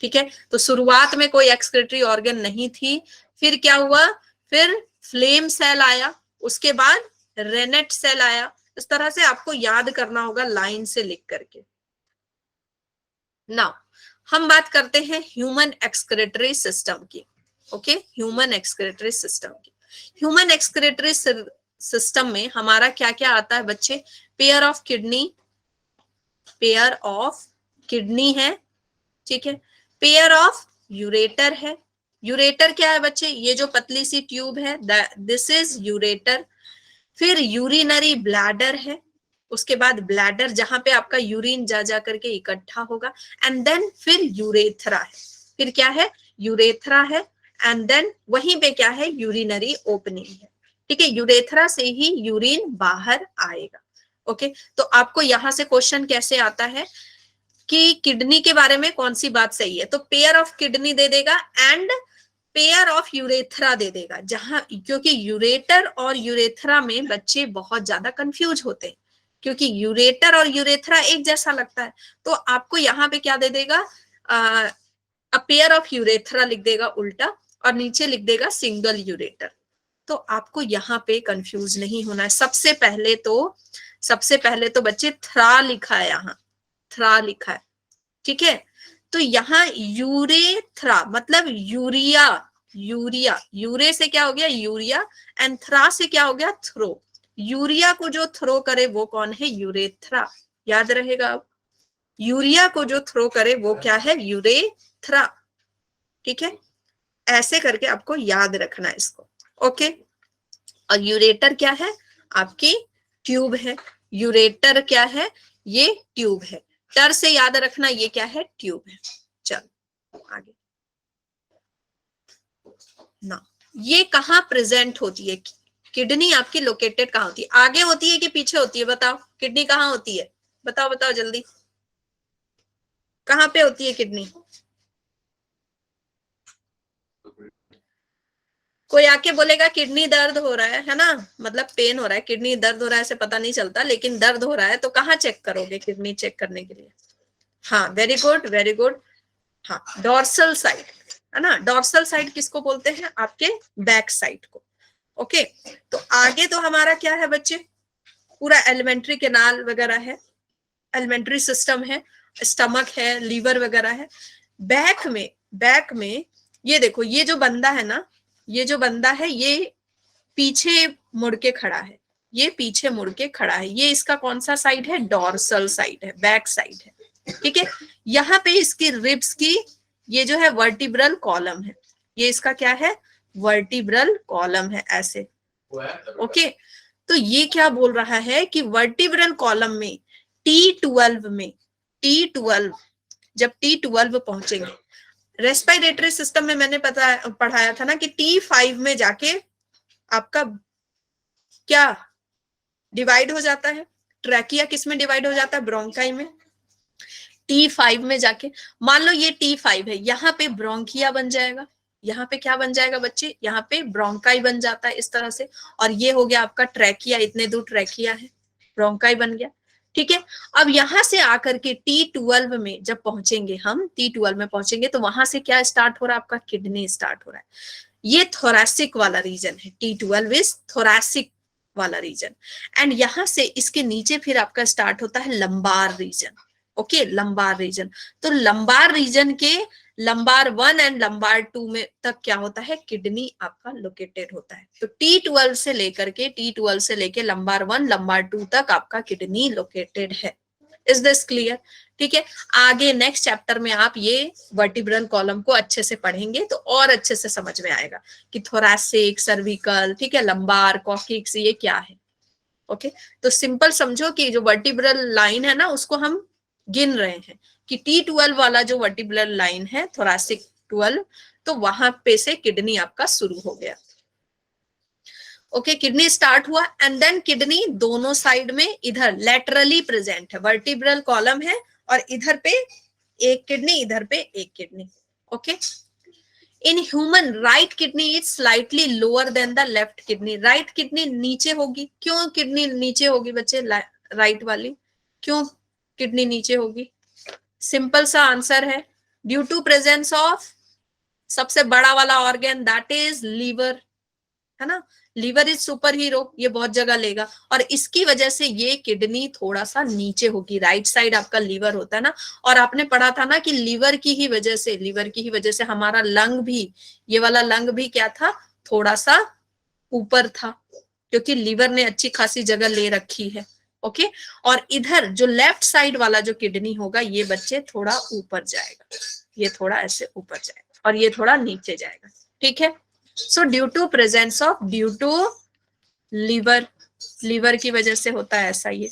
ठीक है। तो शुरुआत में कोई एक्सक्रेटरी ऑर्गन नहीं थी, फिर क्या हुआ, फिर फ्लेम सेल आया, उसके बाद रेनेट सेल आया, इस तरह से आपको याद करना होगा लाइन से लिख करके। नाउ हम बात करते हैं ह्यूमन एक्सक्रेटरी सिस्टम की, ओके, ह्यूमन एक्सक्रेटरी सिस्टम की। ह्यूमन एक्सक्रेटरी सिस्टम में हमारा क्या क्या आता है बच्चे, pair of kidney, pair of kidney है, ठीक है, पेयर ऑफ यूरेटर है, यूरेटर क्या है बच्चे, ये जो पतली सी ट्यूब है, दिस इज यूरेटर। फिर यूरिनरी ब्लैडर है, उसके बाद ब्लैडर जहां पे आपका यूरिन जा जा करके इकट्ठा होगा, एंड देन फिर यूरेथ्रा है, फिर क्या है, यूरेथ्रा है, एंड देन वहीं पे क्या है, यूरिनरी ओपनिंग है, ठीक है, यूरेथ्रा से ही यूरिन बाहर आएगा। ओके, तो आपको यहां से क्वेश्चन कैसे आता है कि किडनी के बारे में कौन सी बात सही है, तो पेयर ऑफ किडनी दे देगा एंड पेयर ऑफ यूरेथ्रा दे देगा, जहां, क्योंकि यूरेटर और यूरेथ्रा में बच्चे बहुत ज्यादा कंफ्यूज होते हैं, क्योंकि यूरेटर और यूरेथ्रा एक जैसा लगता है, तो आपको यहाँ पे क्या दे देगा, अ पेयर ऑफ यूरेथ्रा लिख देगा उल्टा, और नीचे लिख देगा सिंगल यूरेटर। तो आपको यहाँ पे कंफ्यूज नहीं होना है। सबसे पहले तो बच्चे थ्रा लिखा है, यहाँ थ्रा लिखा है, ठीक है। तो यहाँ यूरेथ्रा मतलब यूरिया, यूरिया, यूरे से क्या हो गया यूरिया, एंड थ्रा से क्या हो गया थ्रो, यूरिया को जो थ्रो करे वो कौन है, यूरेथ्रा, याद रहेगा। अब यूरिया को जो थ्रो करे वो क्या है, यूरेथ्रा, ठीक है, ऐसे करके आपको याद रखना है इसको, ओके। और यूरेटर क्या है, आपकी ट्यूब है, यूरेटर क्या है, ये ट्यूब है, टर से याद रखना ये क्या है, ट्यूब है। चल आगे ना, ये कहाँ प्रेजेंट होती है, किडनी आपकी लोकेटेड कहाँ होती है, आगे होती है कि पीछे होती है, बताओ किडनी कहाँ होती है, बताओ बताओ जल्दी, कहाँ पे होती है किडनी, कोई आके बोलेगा किडनी दर्द हो रहा है ना, मतलब पेन हो रहा है, किडनी दर्द हो रहा है ऐसे पता नहीं चलता, लेकिन दर्द हो रहा है तो कहाँ चेक करोगे किडनी चेक करने के लिए, हाँ वेरी गुड वेरी गुड, हाँ डॉर्सल साइड है ना, डॉर्सल साइड किसको बोलते हैं, आपके बैक साइड को, ओके। तो आगे तो हमारा क्या है बच्चे, पूरा एलिमेंट्री कैनाल वगैरह है, एलिमेंट्री सिस्टम है, स्टमक है, लीवर वगैरह है। बैक में ये देखो, ये जो बंदा है ना, ये जो बंदा है ये पीछे मुड़ के खड़ा है, ये पीछे मुड़ के खड़ा है, ये इसका कौन सा साइड है, डॉर्सल साइड है, बैक साइड है, ठीक है। यहाँ पे इसकी रिब्स की ये जो है वर्टिब्रल कॉलम है, ये इसका क्या है, वर्टिब्रल कॉलम है ऐसे, ओके। तो ये क्या बोल रहा है कि वर्टिब्रल कॉलम में T12 में, T12 जब T12 पहुंचेंगे, रेस्पिरेटरी सिस्टम में मैंने पढ़ाया था ना कि T5 में जाके आपका क्या डिवाइड हो जाता है, ट्रैकिया किस में डिवाइड हो जाता है, ब्रोंकाई में। T5 में जाके मान लो ये T5 है, यहाँ पे ब्रोंकिया बन जाएगा, यहाँ पे क्या बन जाएगा बच्चे, यहाँ पे ब्रोंकाई बन जाता है इस तरह से, और ये हो गया आपका ट्रैकिया, इतने दूर ट्रैकिया है, ब्रोंकाई बन गया, ठीक है। अब यहां से आकर के T12 में जब पहुंचेंगे हम, T12 में पहुंचेंगे तो वहां से क्या स्टार्ट हो रहा है, आपका किडनी स्टार्ट हो रहा है, ये थोरैसिक वाला रीजन है, T12 इज थोरैसिक वाला रीजन। एंड यहां से इसके नीचे फिर आपका स्टार्ट होता है lumbar region, okay, lumbar region. तो लंबार रीजन के लंबार 1 एंड लंबार 2 में तक क्या होता है, किडनी आपका लोकेटेड होता है। तो T12 से लेके लंबार 1 लंबार 2 तक आपका किडनी लोकेटेड है। इज दिस क्लियर, ठीक है। आगे नेक्स्ट चैप्टर में आप ये वर्टिब्रल कॉलम को अच्छे से पढ़ेंगे तो और अच्छे से समझ में आएगा कि थोरैसिक, सर्विकल, ठीक है, लंबार, कॉक्सिक्स, ये क्या है, ओके। तो सिंपल समझो कि जो वर्टिब्रल लाइन है ना, उसको हम गिन रहे हैं कि T12 वाला जो वर्टिब्रल लाइन है, थोरैसिक 12, तो वहां पे से किडनी आपका शुरू हो गया, ओके। किडनी स्टार्ट हुआ एंड देन किडनी दोनों साइड में इधर लेटरली प्रेजेंट है, वर्टिब्रल कॉलम है और इधर पे एक किडनी, इधर पे एक kidney, okay. In human right kidney is slightly lower than the left kidney, right kidney नीचे होगी। क्यों किडनी नीचे होगी बच्चे, राइट वाली क्यों किडनी नीचे होगी, सिंपल सा आंसर है, ड्यू टू प्रेजेंस ऑफ सबसे बड़ा वाला ऑर्गन दैट इज लीवर, है ना। लीवर इज सुपर हीरो, ये बहुत जगह लेगा और इसकी वजह से ये किडनी थोड़ा सा नीचे होगी, राइट साइड आपका लीवर होता है ना। और आपने पढ़ा था ना कि लीवर की ही वजह से हमारा लंग भी, ये वाला लंग भी क्या था, थोड़ा सा ऊपर था, क्योंकि लीवर ने अच्छी खासी जगह ले रखी है, ओके। और इधर जो लेफ्ट साइड वाला जो किडनी होगा, ये बच्चे थोड़ा ऊपर जाएगा, ये थोड़ा ऐसे ऊपर जाएगा और ये थोड़ा नीचे जाएगा, ठीक है। So due to presence of, due to liver की वजह से होता है ऐसा। ये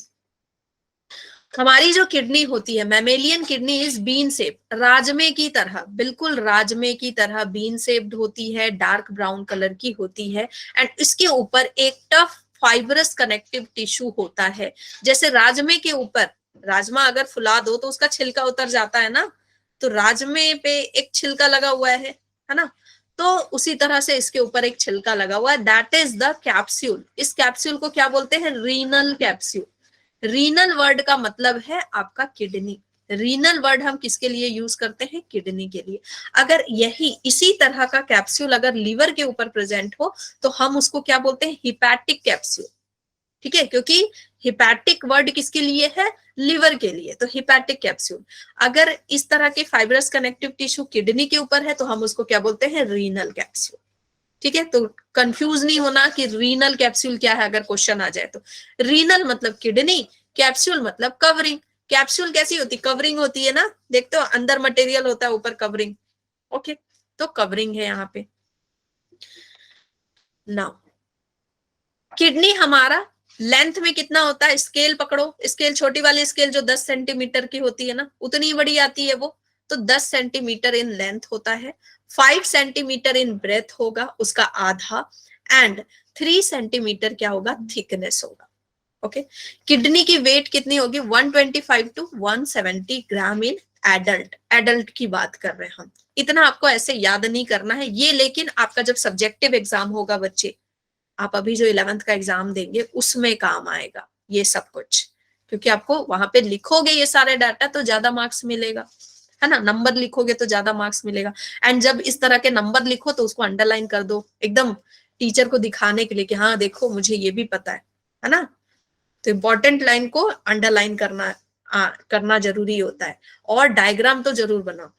हमारी जो किडनी होती है, mammalian kidney is bean shape, राजमे की तरह, बिल्कुल राजमे की तरह बीन शेप्ड होती है, डार्क ब्राउन कलर की होती है एंड इसके ऊपर एक टफ फाइब्रस कनेक्टिव टिश्यू होता है। जैसे राजमे के ऊपर, राजमा अगर फुला दो तो उसका छिलका उतर जाता है ना, तो राजमे पे एक छिलका लगा हुआ है ना, तो उसी तरह से इसके ऊपर एक छिलका लगा हुआ है, दैट इज द कैप्सूल। इस कैप्सूल को क्या बोलते हैं, रीनल कैप्सूल। रीनल वर्ड का मतलब है आपका किडनी, रीनल वर्ड हम किसके लिए यूज करते हैं, किडनी के लिए। अगर यही इसी तरह का कैप्सूल अगर लीवर के ऊपर प्रेजेंट हो तो हम उसको क्या बोलते हैं, हिपैटिक कैप्सूल, ठीक है, क्योंकि हिपैटिक वर्ड किसके लिए है, लिवर के लिए, तो हिपैटिक कैप्सूल। अगर इस तरह के फाइब्रस कनेक्टिव टिश्यू किडनी के ऊपर है तो हम उसको क्या बोलते हैं, रीनल कैप्सूल, ठीक है। तो कंफ्यूज नहीं होना कि रीनल कैप्सूल क्या है अगर क्वेश्चन आ जाए तो। रीनल मतलब किडनी, कैप्सूल मतलब कवरिंग। कैप्सूल कैसी होती, कवरिंग होती है ना, देखते हो अंदर मटेरियल होता है, ऊपर कवरिंग, ओके। तो कवरिंग है यहाँ पे। नाउ किडनी हमारा लेंथ में कितना होता है, स्केल पकड़ो, स्केल छोटी वाली स्केल जो 10 सेंटीमीटर की होती है ना, उतनी बड़ी आती है वो, तो 10 सेंटीमीटर इन लेंथ होता है, 5 सेंटीमीटर इन ब्रेथ होगा, उसका आधा, एंड 3 सेंटीमीटर क्या होगा, थिकनेस होगा, ओके। किडनी की वेट कितनी होगी, 125 to 170 gram in adult, adult की बात कर रहे हैं हम। इतना आपको ऐसे याद नहीं करना है ये, लेकिन आपका जब सब्जेक्टिव एग्जाम होगा बच्चे, आप अभी जो 11th का एग्जाम देंगे उसमें काम आएगा ये सब कुछ, क्योंकि आपको वहां पे लिखोगे ये सारे डाटा तो ज्यादा मार्क्स मिलेगा, है ना, नंबर लिखोगे तो ज्यादा मार्क्स मिलेगा। एंड जब इस तरह के नंबर लिखो तो उसको अंडरलाइन कर दो एकदम, टीचर को दिखाने के लिए कि हाँ देखो मुझे ये भी पता है ना। तो इंपॉर्टेंट लाइन को अंडरलाइन करना करना जरूरी होता है, और डायग्राम तो जरूर बनाओ,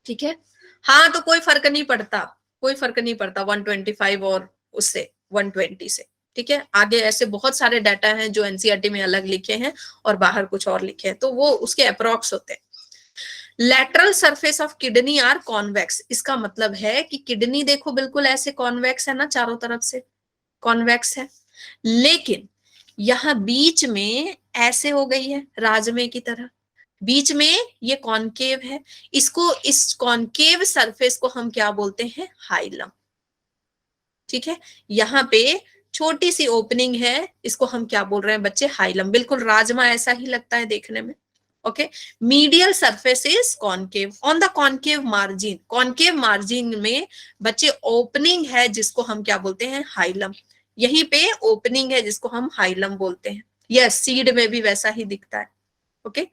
ठीक है। हाँ तो कोई फर्क नहीं पड़ता, कोई फर्क नहीं पड़ता 125 और उससे 120 से, ठीक है। आगे ऐसे बहुत सारे डाटा हैं जो एनसीईआरटी में अलग लिखे हैं और बाहर कुछ और लिखे हैं, तो वो उसके अप्रोक्स होते हैं। Lateral surface of kidney are convex, इसका मतलब है कि किडनी देखो बिल्कुल ऐसे कॉन्वेक्स है ना, चारों तरफ से कॉन्वेक्स है, लेकिन यहां बीच में ऐसे हो गई है राजमे की तरह, बीच में ये कॉनकेव है, इसको, इस कॉनकेव सरफेस को हम क्या बोलते हैं, हाइलम, ठीक है। यहाँ पे छोटी सी ओपनिंग है, इसको हम क्या बोल रहे हैं बच्चे, हाइलम, बिल्कुल राजमा ऐसा ही लगता है देखने में, okay. Medial surface is concave, on the concave margin, concave margin में बच्चे ओपनिंग है जिसको हम क्या बोलते हैं, हाइलम, यहीं पे ओपनिंग है जिसको हम हाइलम बोलते हैं, यस सीड में भी वैसा ही दिखता है, ओके।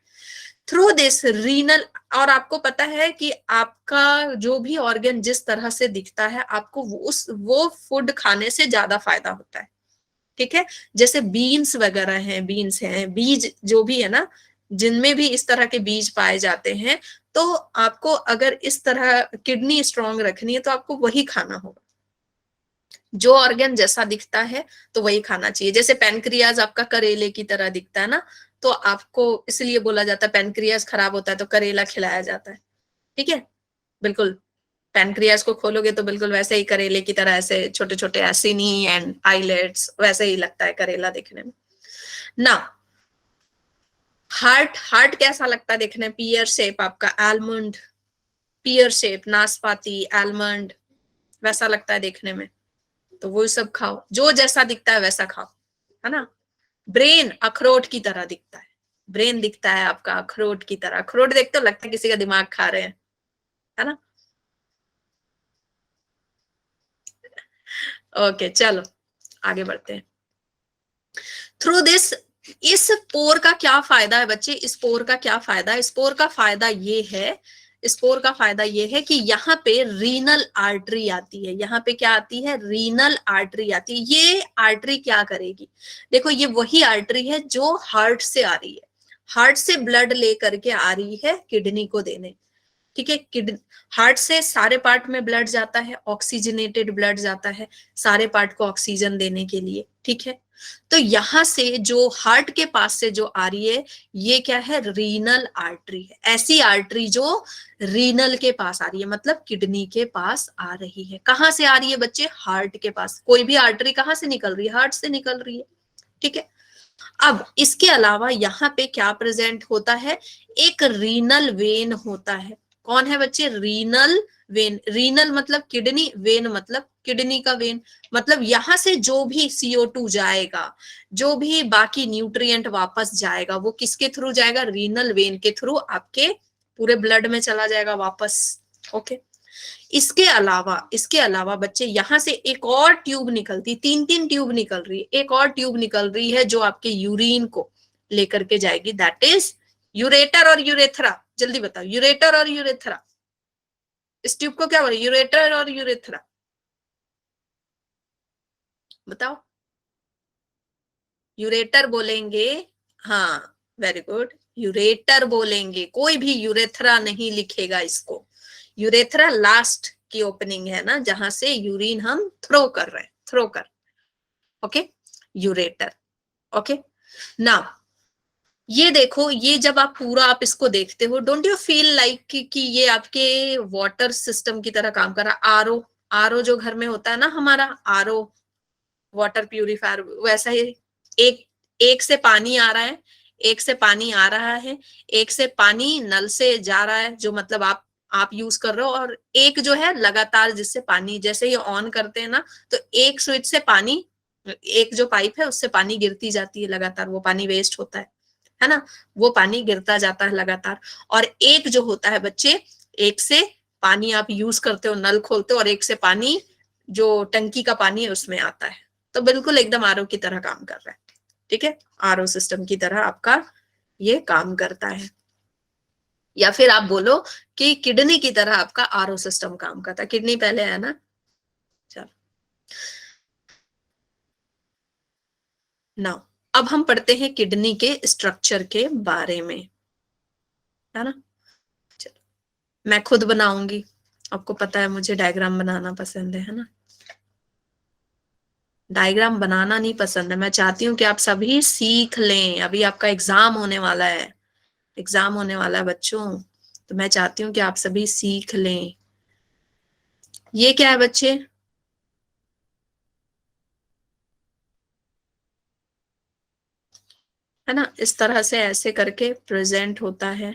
थ्रू दिस रीनल, और आपको पता है कि आपका जो भी ऑर्गन जिस तरह से दिखता है आपको वो फूड खाने से ज्यादा फायदा होता है, ठीक है। जैसे बीन्स वगैरह हैं, बीन्स हैं, बीज जो भी है ना, जिनमें भी इस तरह के बीज पाए जाते हैं, तो आपको अगर इस तरह किडनी स्ट्रांग रखनी है तो आपको वही खाना होगा, जो ऑर्गन जैसा दिखता है तो वही खाना चाहिए। जैसे पेनक्रियाज आपका करेले की तरह दिखता है ना, तो आपको इसलिए बोला जाता है पेनक्रियाज खराब होता है तो करेला खिलाया जाता है, ठीक है। बिल्कुल पेनक्रियाज को खोलोगे तो बिल्कुल वैसे ही करेले की तरह ऐसे छोटे छोटे एसिनी एंड आइलेट्स वैसे ही लगता है करेला देखने में ना। हार्ट, हार्ट कैसा लगता है देखने, पियर शेप आपका, आलमंड, पियर शेप, नाशपाती, आलमंड, वैसा लगता है देखने में, तो वो सब खाओ, जो जैसा दिखता है वैसा खाओ, है ना। ब्रेन अखरोट की तरह दिखता है, ब्रेन दिखता है आपका अखरोट की तरह, अखरोट देखते हो लगता है किसी का दिमाग खा रहे हैं, है ना। ओके चलो आगे बढ़ते हैं। थ्रू दिस, इस पोर का क्या फायदा है बच्चे, इस पोर का क्या फायदा है, स्पोर का फायदा ये है, स्पोर का फायदा ये है कि यहाँ पे रीनल आर्टरी आती है, यहाँ पे क्या आती है, रीनल आर्टरी आती है। ये आर्टरी क्या करेगी, देखो ये वही आर्टरी है जो हार्ट से आ रही है, हार्ट से ब्लड लेकर के आ रही है किडनी को देने, ठीक है। किडनी, हार्ट से सारे पार्ट में ब्लड जाता है, ऑक्सीजनेटेड ब्लड जाता है सारे पार्ट को ऑक्सीजन देने के लिए, ठीक है। तो यहां से जो हार्ट के पास से जो आ रही है ये क्या है, रीनल आर्टरी है, ऐसी आर्टरी जो रीनल के पास आ रही है, मतलब किडनी के पास आ रही है। कहां से आ रही है बच्चे, हार्ट के पास, कोई भी आर्टरी कहां से निकल रही है, हार्ट से निकल रही है, ठीक है। अब इसके अलावा यहाँ पे क्या प्रेजेंट होता है, एक रीनल वेन होता है, कौन है बच्चे, रीनल वेन, रीनल मतलब किडनी, वेन मतलब किडनी का वेन, मतलब यहां से जो भी CO2 जाएगा, जो भी बाकी न्यूट्रिएंट वापस जाएगा वो किसके थ्रू जाएगा, रीनल वेन के थ्रू आपके पूरे ब्लड में चला जाएगा वापस, ओके। इसके अलावा बच्चे यहां से एक और ट्यूब निकलती, तीन तीन ट्यूब निकल रही है, एक और ट्यूब निकल रही है जो आपके यूरिन को लेकर के जाएगी, दैट इज यूरेटर और यूरेथ्रा, जल्दी बताओ यूरेटर और यूरेथ्रा, इस ट्यूब को क्या बोले, यूरेटर और यूरेथ्रा, बताओ। यूरेटर बोलेंगे, हाँ वेरी गुड, यूरेटर बोलेंगे, कोई भी यूरेथ्रा नहीं लिखेगा इसको, यूरेथ्रा लास्ट की ओपनिंग है ना जहां से यूरिन हम थ्रो कर रहे हैं, थ्रो कर, ओके, यूरेटर, ओके। नाउ ये देखो, ये जब आप पूरा आप इसको देखते हो, डोंट यू फील लाइक कि ये आपके वाटर सिस्टम की तरह काम कर रहा है, आरओ, आरओ जो घर में होता है ना हमारा, आरओ वाटर प्यूरिफायर, वैसा ही एक, एक से पानी आ रहा है, एक से पानी आ रहा है, एक से पानी नल से जा रहा है, जो मतलब आप यूज कर रहे हो, और एक जो है लगातार जिससे पानी, जैसे ही ऑन करते हैं ना तो एक स्विच से पानी, एक जो पाइप है उससे पानी गिरती जाती है लगातार, वो पानी वेस्ट होता है ना, वो पानी गिरता जाता है लगातार। और एक जो होता है बच्चे, एक से पानी आप यूज करते हो, नल खोलते हो, और एक से पानी जो टंकी का पानी है उसमें आता है, तो बिल्कुल एकदम आरओ की तरह काम कर रहा है, ठीक है, आरओ सिस्टम की तरह आपका ये काम करता है। या फिर आप बोलो कि किडनी की तरह आपका आरओ सिस्टम काम करता है, किडनी पहले है ना, चलो नाउ अब हम पढ़ते हैं किडनी के स्ट्रक्चर के बारे में, है ना। चलो मैं खुद बनाऊंगी, आपको पता है मुझे डायग्राम बनाना पसंद है ना। डायग्राम बनाना नहीं पसंद है, मैं चाहती हूँ कि आप सभी सीख लें। अभी आपका एग्जाम होने वाला है, एग्जाम होने वाला है बच्चों, तो मैं चाहती हूँ कि आप सभी सीख लें। ये क्या है बच्चे, है ना, इस तरह से ऐसे करके प्रेजेंट होता है,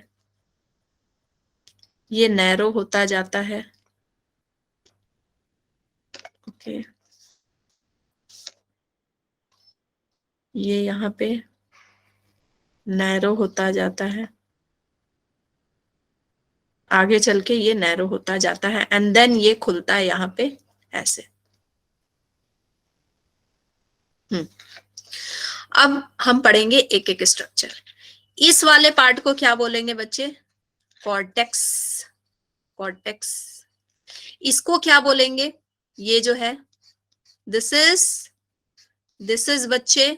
ये नैरो होता जाता है। ओके, ये यहाँ पे नैरो होता जाता है, आगे चल के ये नैरो होता जाता है, एंड देन ये खुलता है यहाँ पे ऐसे। हम्म अब हम पढ़ेंगे एक एक स्ट्रक्चर। इस वाले पार्ट को क्या बोलेंगे बच्चे, कॉर्टेक्स, कॉर्टेक्स। इसको क्या बोलेंगे, ये जो है दिस इज बच्चे,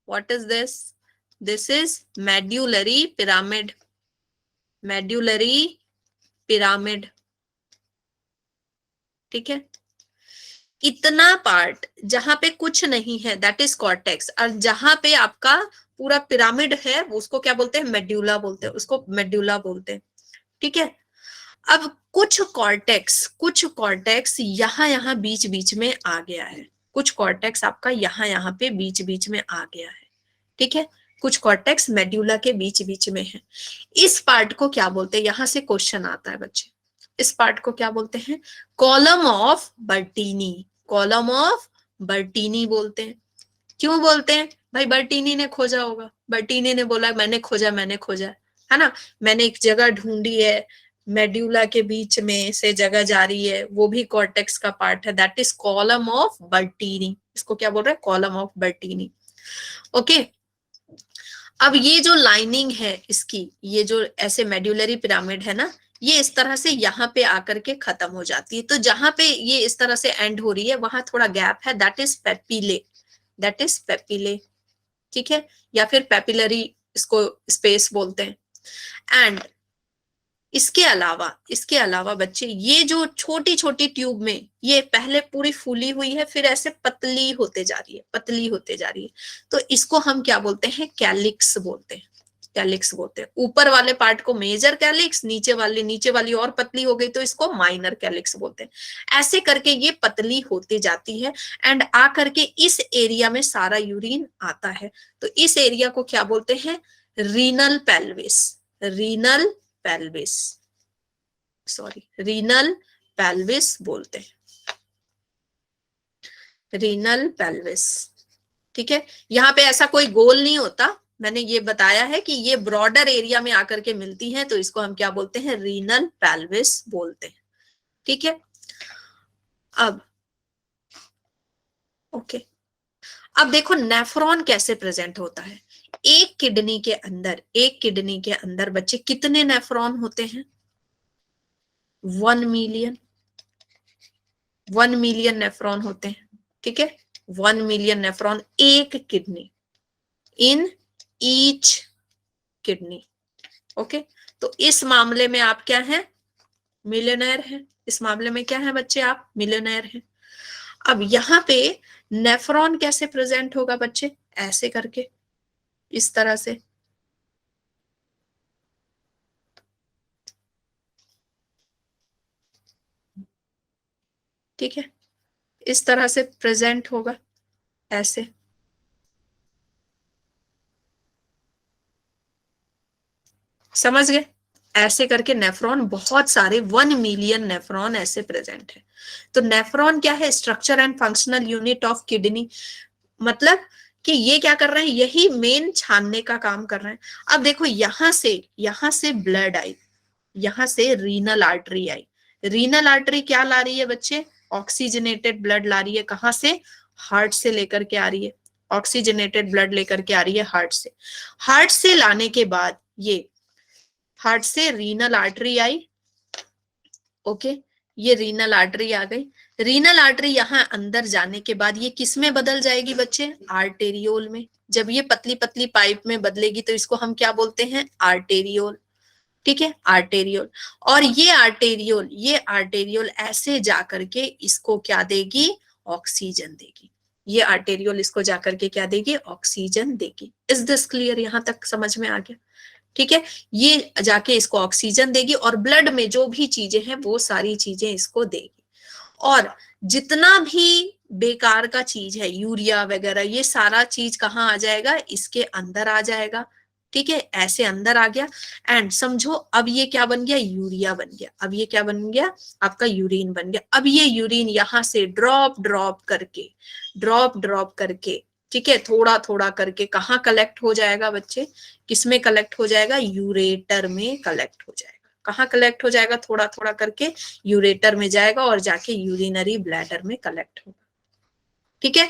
what is this is medullary pyramid, medullary pyramid, ठीक है। इतना पार्ट जहां पे कुछ नहीं है दैट इज कॉर्टेक्स, और जहां पे आपका पूरा पिरामिड है उसको क्या बोलते हैं, मेड्यूला बोलते हैं, उसको मेड्यूला बोलते हैं, ठीक है। अब कुछ कॉर्टेक्स यहाँ यहाँ बीच बीच में आ गया है, कुछ कॉर्टेक्स आपका यहाँ यहाँ पे बीच बीच में आ गया है, ठीक है। कुछ कॉर्टेक्स मेड्यूला के बीच बीच में है। इस पार्ट को क्या बोलते हैं, यहां से क्वेश्चन आता है बच्चे, इस पार्ट को क्या बोलते हैं, कॉलम ऑफ बर्टीनी, कॉलम ऑफ बर्टीनी बोलते हैं। क्यों बोलते हैं भाई, बर्टीनी ने खोजा होगा, बर्टीनी ने बोला मैंने खोजा, मैंने खोजा, है ना, मैंने एक जगह ढूंढी है, मेड्यूला के बीच में से जगह जा रही है, वो भी कॉर्टेक्स का पार्ट है, दैट इज कॉलम ऑफ बर्टीनी। इसको क्या बोल रहे हैं, कॉलम ऑफ बर्टीनी। ओके, अब ये जो लाइनिंग है इसकी, ये जो ऐसे मेड्यूलरी पिरामिड है ना, ये इस तरह से यहाँ पे आकर के खत्म हो जाती है, तो जहां पे ये इस तरह से एंड हो रही है वहां थोड़ा गैप है, that is papillae, that is papillae, ठीक है, या फिर पेपिलरी इसको स्पेस बोलते हैं। एंड इसके अलावा बच्चे ये जो छोटी छोटी ट्यूब में ये पहले पूरी फूली हुई है, फिर ऐसे पतली होते जा रही है, पतली होते जा रही है, तो इसको हम क्या बोलते हैं, कैलिक्स बोलते हैं, कैलिक्स बोलते हैं। ऊपर वाले पार्ट को मेजर कैलिक्स, नीचे वाली और पतली हो गई तो इसको माइनर कैलिक्स बोलते हैं। ऐसे करके ये पतली होती जाती है एंड आ करके इस एरिया में सारा यूरिन आता है, तो इस एरिया को क्या बोलते हैं, renal pelvis, renal pelvis, sorry renal pelvis बोलते हैं, रीनल पेल्विस, ठीक है। यहाँ पे ऐसा कोई गोल नहीं होता, मैंने ये बताया है कि ये ब्रॉडर एरिया में आकर के मिलती है, तो इसको हम क्या बोलते हैं, रीनल पेल्विस बोलते हैं, ठीक है। अब ओके, अब देखो नेफ्रॉन कैसे प्रेजेंट होता है। एक किडनी के अंदर, एक किडनी के अंदर बच्चे कितने नेफ्रॉन होते हैं, 1 मिलियन, 1 मिलियन नेफ्रॉन होते हैं, ठीक है, 1 मिलियन नेफ्रॉन एक kidney, in each kidney. Okay, तो इस मामले में आप क्या हैं, मिलियनेयर हैं, इस मामले में क्या है बच्चे, आप मिलियनेयर हैं। अब यहाँ पे नेफ्रॉन कैसे प्रेजेंट होगा बच्चे, ऐसे करके, इस तरह से, ठीक है, इस तरह से प्रेजेंट होगा ऐसे, समझ गए, ऐसे करके नेफ्रॉन बहुत सारे, 1 मिलियन नेफ्रॉन ऐसे प्रेजेंट है। तो नेफ्रॉन क्या है, structure and functional unit of kidney, मतलब कि ये क्या कर रहे हैं, यही मेन छानने का काम कर रहे हैं। अब देखो यहां से ब्लड आई, यहां से रीनल आर्टरी आई, रीनल आर्टरी क्या ला रही है बच्चे, ऑक्सीजनेटेड ब्लड ला रही है, कहां से, हार्ट से लेकर के आ रही है, ऑक्सीजनेटेड ब्लड लेकर के आ रही है हार्ट से, हार्ट से लाने के बाद ये हार्ट से रीनल आर्टरी आई, ओके, ये रीनल आर्टरी आ गई, रीनल आर्टरी यहाँ अंदर जाने के बाद ये किस में बदल जाएगी बच्चे? आर्टेरियोल में। जब ये पतली पतली पाइप में बदलेगी तो इसको हम क्या बोलते हैं? आर्टेरियोल। ठीक है, आर्टेरियोल। और ये आर्टेरियोल ऐसे जाकर के इसको क्या देगी? ऑक्सीजन देगी। ये आर्टेरियोल इसको जाकर के क्या देगी? ऑक्सीजन देगी। Is this clear? यहां तक समझ में आ गया? ठीक है, ये जाके इसको ऑक्सीजन देगी और ब्लड में जो भी चीजें हैं वो सारी चीजें इसको देगी। और जितना भी बेकार का चीज है, यूरिया वगैरह, ये सारा चीज कहाँ आ जाएगा? इसके अंदर आ जाएगा। ठीक है, ऐसे अंदर आ गया। एंड समझो अब ये क्या बन गया? यूरिया बन गया। अब ये क्या बन गया? आपका यूरिन बन गया। अब ये यूरिन यहां से ड्रॉप ड्रॉप करके ठीक है, थोड़ा थोड़ा करके कहाँ कलेक्ट हो जाएगा बच्चे? किस में कलेक्ट हो जाएगा? यूरेटर में कलेक्ट हो जाएगा। कहाँ कलेक्ट हो जाएगा? थोड़ा थोड़ा करके यूरेटर में जाएगा और जाके यूरिनरी ब्लैडर में कलेक्ट होगा। ठीक है,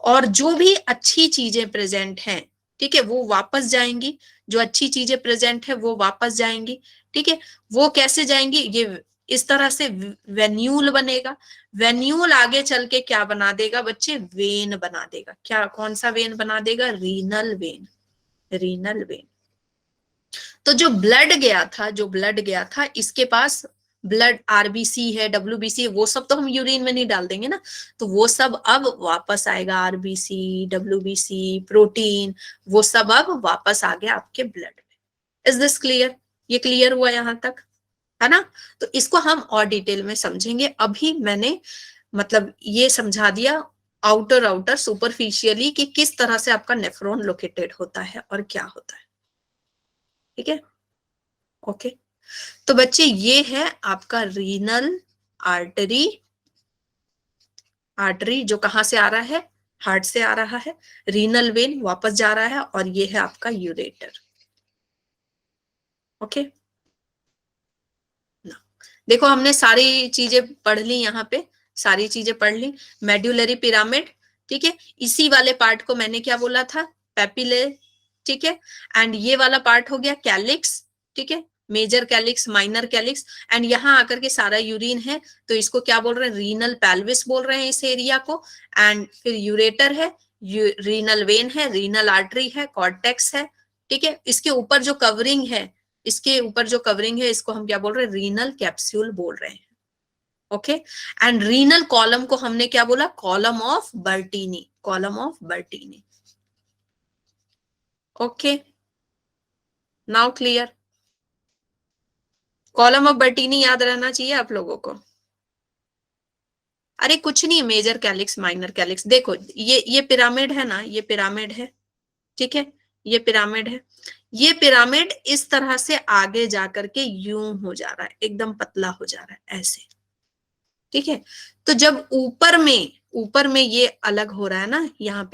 और जो भी अच्छी चीजें प्रेजेंट हैं, ठीक है, वो वापस जाएंगी। जो अच्छी चीजें प्रेजेंट है वो वापस जाएंगी। ठीक है, वो कैसे जाएंगी? ये इस तरह से वेन्यूल बनेगा। वेन्यूल आगे चल के क्या बना देगा बच्चे? वेन बना देगा। क्या, कौन सा वेन बना देगा? Renal vein. Renal vein. तो जो ब्लड गया था इसके पास ब्लड आरबीसी है, डब्ल्यूबीसी, वो सब तो हम यूरिन में नहीं डाल देंगे ना, तो वो सब अब वापस आएगा। आरबीसी, डब्ल्यूबीसी, प्रोटीन, वो सब अब वापस आ गया आपके ब्लड में। Is this clear? ये क्लियर हुआ यहां तक, है ना? तो इसको हम और डिटेल में समझेंगे। अभी मैंने मतलब ये समझा दिया आउटर आउटर सुपरफिशियली कि किस तरह से आपका नेफ्रॉन लोकेटेड होता है और क्या होता है। ठीक है, ओके। तो बच्चे ये है आपका रीनल आर्टरी। आर्टरी जो कहां से आ रहा है? हार्ट से आ रहा है। रीनल वेन वापस जा रहा है और ये है आपका यूरेटर। ओके ना, देखो हमने सारी चीजें पढ़ ली, यहाँ पे सारी चीजें पढ़ ली। मेड्यूलरी पिरामिड, ठीक है, इसी वाले पार्ट को मैंने क्या बोला था? पेपिले। ठीक है, एंड ये वाला पार्ट हो गया कैलिक्स। ठीक है, major calyx, minor calyx. And यहाँ आकर के सारा यूरिन है, तो इसको क्या बोल रहे हैं? रीनल पेल्विस बोल रहे हैं इस एरिया को। एंड फिर यूरेटर है, रीनल वेन है, रीनल आर्टरी है, कॉर्टेक्स है। ठीक है, इसके ऊपर जो कवरिंग है, इसको हम क्या बोल रहे हैं? रीनल कैप्सूल बोल रहे हैं। ओके, एंड रीनल कॉलम को हमने क्या बोला? Column of बर्टीनी। Column of बर्टीनी। Okay, now clear? Column of बर्टीनी याद रहना चाहिए आप लोगों को। अरे कुछ नहीं, मेजर कैलिक्स, माइनर कैलिक्स। देखो ये पिरामिड है ना, ये पिरामिड है। ठीक है, ये पिरामिड है। ये पिरामिड इस तरह से आगे जाकर के यूं हो जा रहा है, एकदम पतला हो जा रहा है ऐसे। ठीक है, तो जब ऊपर में ये अलग हो रहा है ना, यहाँ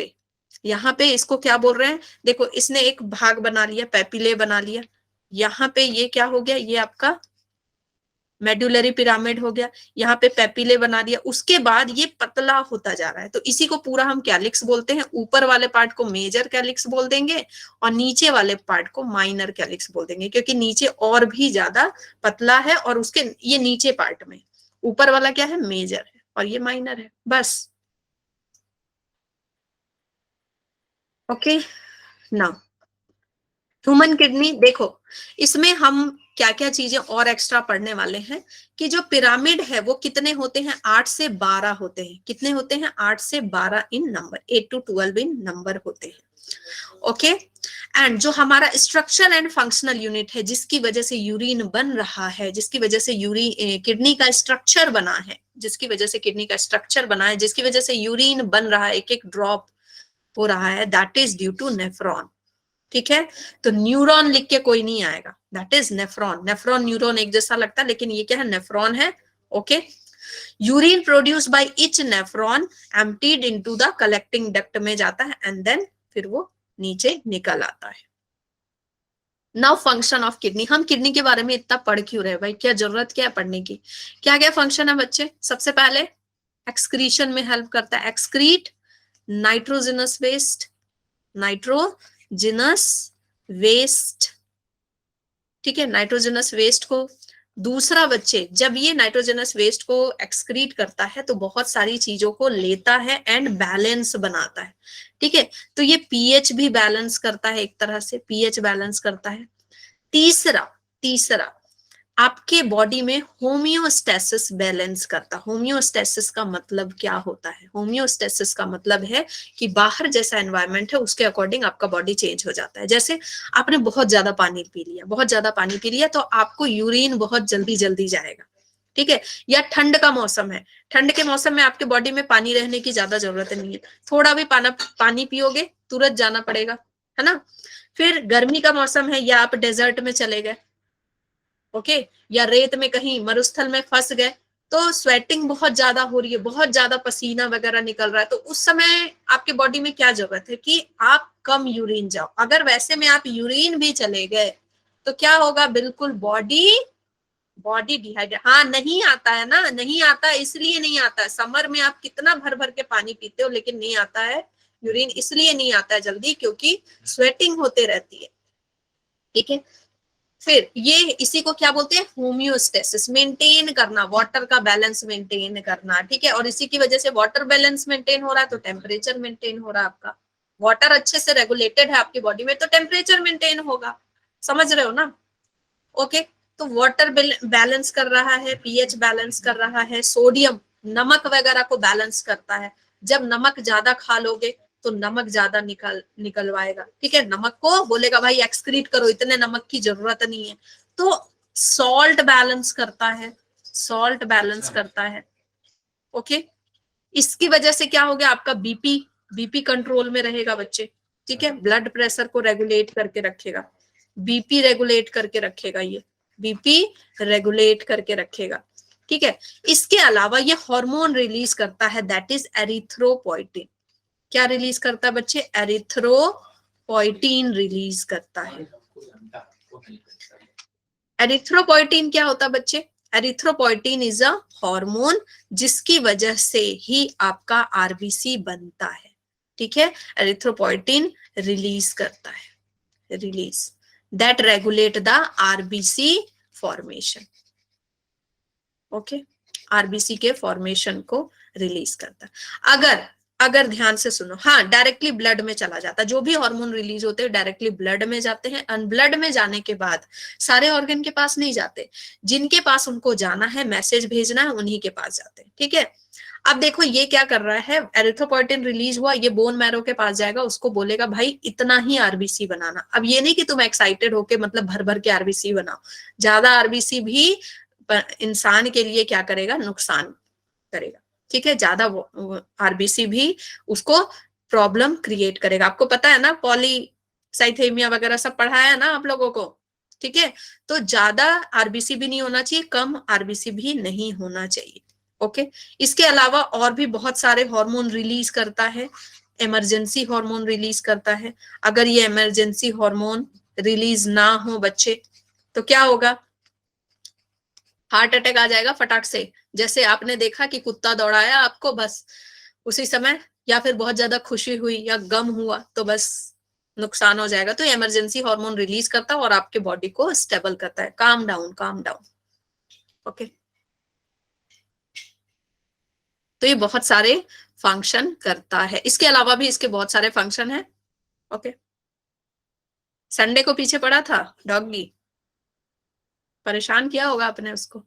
पे इसको क्या बोल रहे हैं? देखो इसने एक भाग बना लिया, पेपिले बना लिया। यहाँ पे ये क्या हो गया? ये आपका मेडुलरी पिरामिड हो गया। यहाँ पे पेपिले बना दिया, उसके बाद ये पतला होता जा रहा है, तो इसी को पूरा हम कैलिक्स बोलते हैं। ऊपर वाले पार्ट को मेजर कैलिक्स बोल देंगे और नीचे वाले पार्ट को माइनर कैलिक्स बोल देंगे, क्योंकि नीचे और भी ज्यादा पतला है और उसके ये नीचे पार्ट में, ऊपर वाला क्या है? मेजर है और ये माइनर है, बस। Okay, now human kidney. देखो इसमें हम क्या क्या चीजें और एक्स्ट्रा पढ़ने वाले हैं कि जो पिरामिड है वो कितने होते हैं? 8 से 12 होते हैं। कितने होते हैं? 8 से 12 इन नंबर, 8 to 12 इन नंबर होते हैं। ओके, एंड जो हमारा स्ट्रक्चर एंड फंक्शनल यूनिट है, जिसकी वजह से यूरिन बन रहा है, जिसकी वजह से किडनी का स्ट्रक्चर बना है, जिसकी वजह से किडनी का स्ट्रक्चर बना है, जिसकी वजह से यूरिन बन रहा है, एक एक ड्रॉप हो रहा है, that is due to nephron. ठीक है, तो न्यूरॉन लिख के कोई नहीं आएगा, that is nephron. Nephron neuron एक जैसा लगता है, लेकिन ये क्या है? नेफ्रॉन है। Okay, urine produce by each nephron emptied into the collecting duct में जाता है एंड देन फिर वो नीचे निकल आता है। Now function of kidney. हम किडनी के बारे में इतना पढ़ क्यों रहे भाई? क्या जरूरत क्या है पढ़ने की? क्या क्या फंक्शन है बच्चे? सबसे पहले एक्सक्रीशन में हेल्प करता है, excrete nitrogenous waste, nitrogenous waste. ठीक है, नाइट्रोजनस वेस्ट को दूसरा बच्चे, जब ये नाइट्रोजनस वेस्ट को एक्सक्रीट करता है तो बहुत सारी चीजों को लेता है एंड बैलेंस बनाता है, ठीक है। तो ये पीएच भी बैलेंस करता है, एक तरह से पीएच बैलेंस करता है। तीसरा तीसरा आपके बॉडी में होम्योस्टेसिस बैलेंस करता। होम्योस्टेसिस का मतलब क्या होता है? होम्योस्टेसिस का मतलब है कि बाहर जैसा एनवायरनमेंट है उसके अकॉर्डिंग आपका बॉडी चेंज हो जाता है। जैसे आपने बहुत ज्यादा पानी पी लिया, बहुत ज्यादा पानी पी लिया, तो आपको यूरिन बहुत जल्दी जल्दी जाएगा, ठीक है। या ठंड का मौसम है, ठंड के मौसम में आपके बॉडी में पानी रहने की ज्यादा जरूरत नहीं है, थोड़ा भी पानी पियोगे तुरंत जाना पड़ेगा, है ना। फिर गर्मी का मौसम है, या आप डेजर्ट में चले गए, ओके, या रेत में कहीं मरुस्थल में फंस गए, तो स्वेटिंग बहुत ज्यादा हो रही है, बहुत ज्यादा पसीना वगैरह निकल रहा है, तो उस समय आपके बॉडी में क्या जरूरत है कि आप कम यूरिन जाओ। अगर वैसे में आप यूरिन भी चले गए तो क्या होगा, बिल्कुल बॉडी बॉडी डिहाइड्रेट, हाँ नहीं आता है ना, नहीं आता है, इसलिए नहीं आता है। समर में आप कितना भर भर के पानी पीते हो लेकिन नहीं आता है यूरिन, इसलिए नहीं आता है जल्दी, क्योंकि स्वेटिंग होते रहती है, ठीक है। फिर ये इसी को क्या बोलते हैं, होम्योस्टेसिस, मेंटेन करना, वाटर का बैलेंस मेंटेन करना, ठीक है। और इसी की वजह से वाटर बैलेंस मेंटेन हो रहा है तो टेम्परेचर मेंटेन हो रहा है आपका। वाटर अच्छे से रेगुलेटेड है आपकी बॉडी में तो टेम्परेचर मेंटेन होगा, समझ रहे हो ना। ओके, तो वाटर बैलेंस कर रहा है, पीएच बैलेंस कर रहा है, सोडियम नमक वगैरह को बैलेंस करता है। जब नमक ज्यादा खा लोगे तो नमक ज्यादा निकलवाएगा, ठीक है। नमक को बोलेगा भाई एक्सक्रीट करो, इतने नमक की जरूरत नहीं है। तो सॉल्ट बैलेंस करता है, सॉल्ट बैलेंस करता है, ओके। इसकी वजह से क्या हो गया, आपका बीपी बीपी कंट्रोल में रहेगा बच्चे, ठीक है। ब्लड प्रेशर को रेगुलेट करके रखेगा, बीपी रेगुलेट करके रखेगा, ये बीपी रेगुलेट करके रखेगा, ठीक है। इसके अलावा ये हार्मोन रिलीज करता है, दैट इज एरिथ्रोपोइटिन। क्या रिलीज करता है बच्चे, एरिथ्रोपोइटिन रिलीज करता है। एरिथ्रोपोइटिन क्या होता है बच्चे, एरिथ्रोपोइटिन इज अ हार्मोन जिसकी वजह से ही आपका आरबीसी बनता है, ठीक है। एरिथ्रोपोइटिन रिलीज करता है, release, that regulate the RBC formation, okay. RBC के फॉर्मेशन को रिलीज करता है। अगर अगर ध्यान से सुनो, हाँ डायरेक्टली ब्लड में चला जाता है, जो भी हार्मोन रिलीज होते हैं डायरेक्टली ब्लड में जाते हैं, और ब्लड में जाने के बाद सारे ऑर्गन के पास नहीं जाते, जिनके पास उनको जाना है, मैसेज भेजना है, उन्हीं के पास जाते हैं, ठीक है। अब देखो ये क्या कर रहा है, एरिथ्रोपोइटिन रिलीज हुआ, ये बोन मैरो के पास जाएगा, उसको बोलेगा भाई इतना ही आरबीसी बनाना। अब ये नहीं कि तुम एक्साइटेड होके मतलब भर भर के आरबीसी बनाओ, ज्यादा आरबीसी भी इंसान के लिए क्या करेगा, नुकसान करेगा, ठीक है। ज्यादा आरबीसी भी उसको प्रॉब्लम क्रिएट करेगा। आपको पता है ना, पॉलीसाइथेमिया वगैरह सब पढ़ाया है ना आप लोगों को, ठीक है। तो ज्यादा आरबीसी भी नहीं होना चाहिए, कम आरबीसी भी नहीं होना चाहिए, ओके। इसके अलावा और भी बहुत सारे हार्मोन रिलीज करता है, इमरजेंसी हार्मोन रिलीज करता है। अगर ये इमरजेंसी हार्मोन रिलीज ना हो बच्चे तो क्या होगा, हार्ट अटैक आ जाएगा फटाक से। जैसे आपने देखा कि कुत्ता दौड़ाया आपको, बस उसी समय, या फिर बहुत ज्यादा खुशी हुई या गम हुआ तो बस नुकसान हो जाएगा। तो इमरजेंसी हार्मोन रिलीज करता है और आपके बॉडी को स्टेबल करता है, calm down calm down, okay. तो ये बहुत सारे फंक्शन करता है, इसके अलावा भी इसके बहुत सारे फंक्शन है, ओके। संडे को पीछे पड़ा था डॉगी, परेशान किया होगा आपने उसको।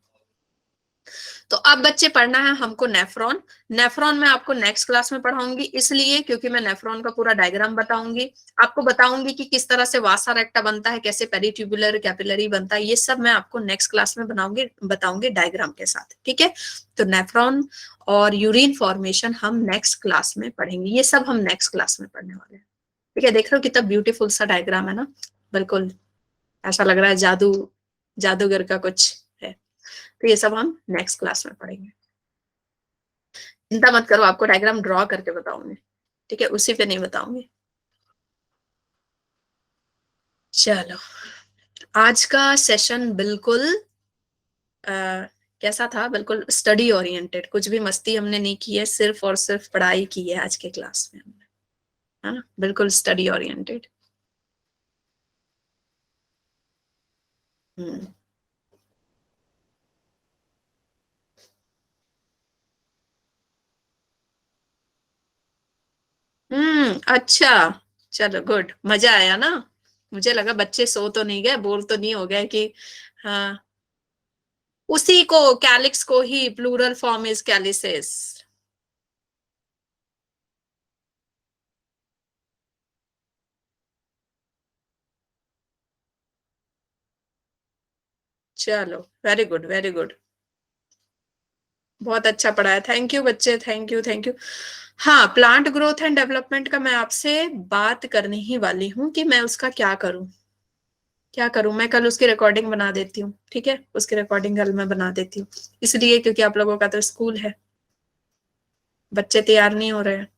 तो अब बच्चे पढ़ना है हमको नेफ्रॉन। नेफ्रॉन में आपको नेक्स्ट क्लास में पढ़ाऊंगी, इसलिए क्योंकि मैं नेफ्रॉन का पूरा डायग्राम बताऊंगी, आपको बताऊंगी कि किस तरह से वासा रेक्टा बनता है, कैसे पेरिट्यूबुलर कैपिलरी बनता है, ये सब मैं आपको नेक्स्ट क्लास में बताऊंगी डायग्राम के साथ, ठीक है। तो नेफ्रॉन और यूरिन फॉर्मेशन हम नेक्स्ट क्लास में पढ़ेंगे, ये सब हम नेक्स्ट क्लास में पढ़ने वाले हैं, ठीक है। देख रहे हो कितना ब्यूटीफुल सा डायग्राम है ना, बिल्कुल ऐसा लग रहा है जादू, जादूगर का कुछ है। तो ये सब हम नेक्स्ट क्लास में पढ़ेंगे, चिंता मत करो, आपको डायग्राम ड्रॉ करके बताऊंगी, ठीक है, उसी पे नहीं बताऊंगी। चलो, आज का सेशन बिल्कुल कैसा था, बिल्कुल स्टडी ओरिएंटेड, कुछ भी मस्ती हमने नहीं की है, सिर्फ और सिर्फ पढ़ाई की है आज के क्लास में हमने, है ना, बिल्कुल स्टडी ओरिएंटेड। हम्म अच्छा, चलो गुड, मजा आया ना। मुझे लगा बच्चे सो तो नहीं गए, बोर तो नहीं हो गए कि हाँ, उसी को कैलिक्स को ही प्लूरल फॉर्म इज कैलिसेस। चलो, वेरी गुड वेरी गुड, बहुत अच्छा पढ़ाया, थैंक यू बच्चे, थैंक यू थैंक यू। हाँ, प्लांट ग्रोथ एंड डेवलपमेंट का मैं आपसे बात करने ही वाली हूँ कि मैं उसका क्या करूँ, क्या करूं। मैं कल उसकी रिकॉर्डिंग बना देती हूँ, ठीक है, उसकी रिकॉर्डिंग कल मैं बना देती हूँ, इसलिए क्योंकि आप लोगों का तो स्कूल है, बच्चे तैयार नहीं हो रहे हैं।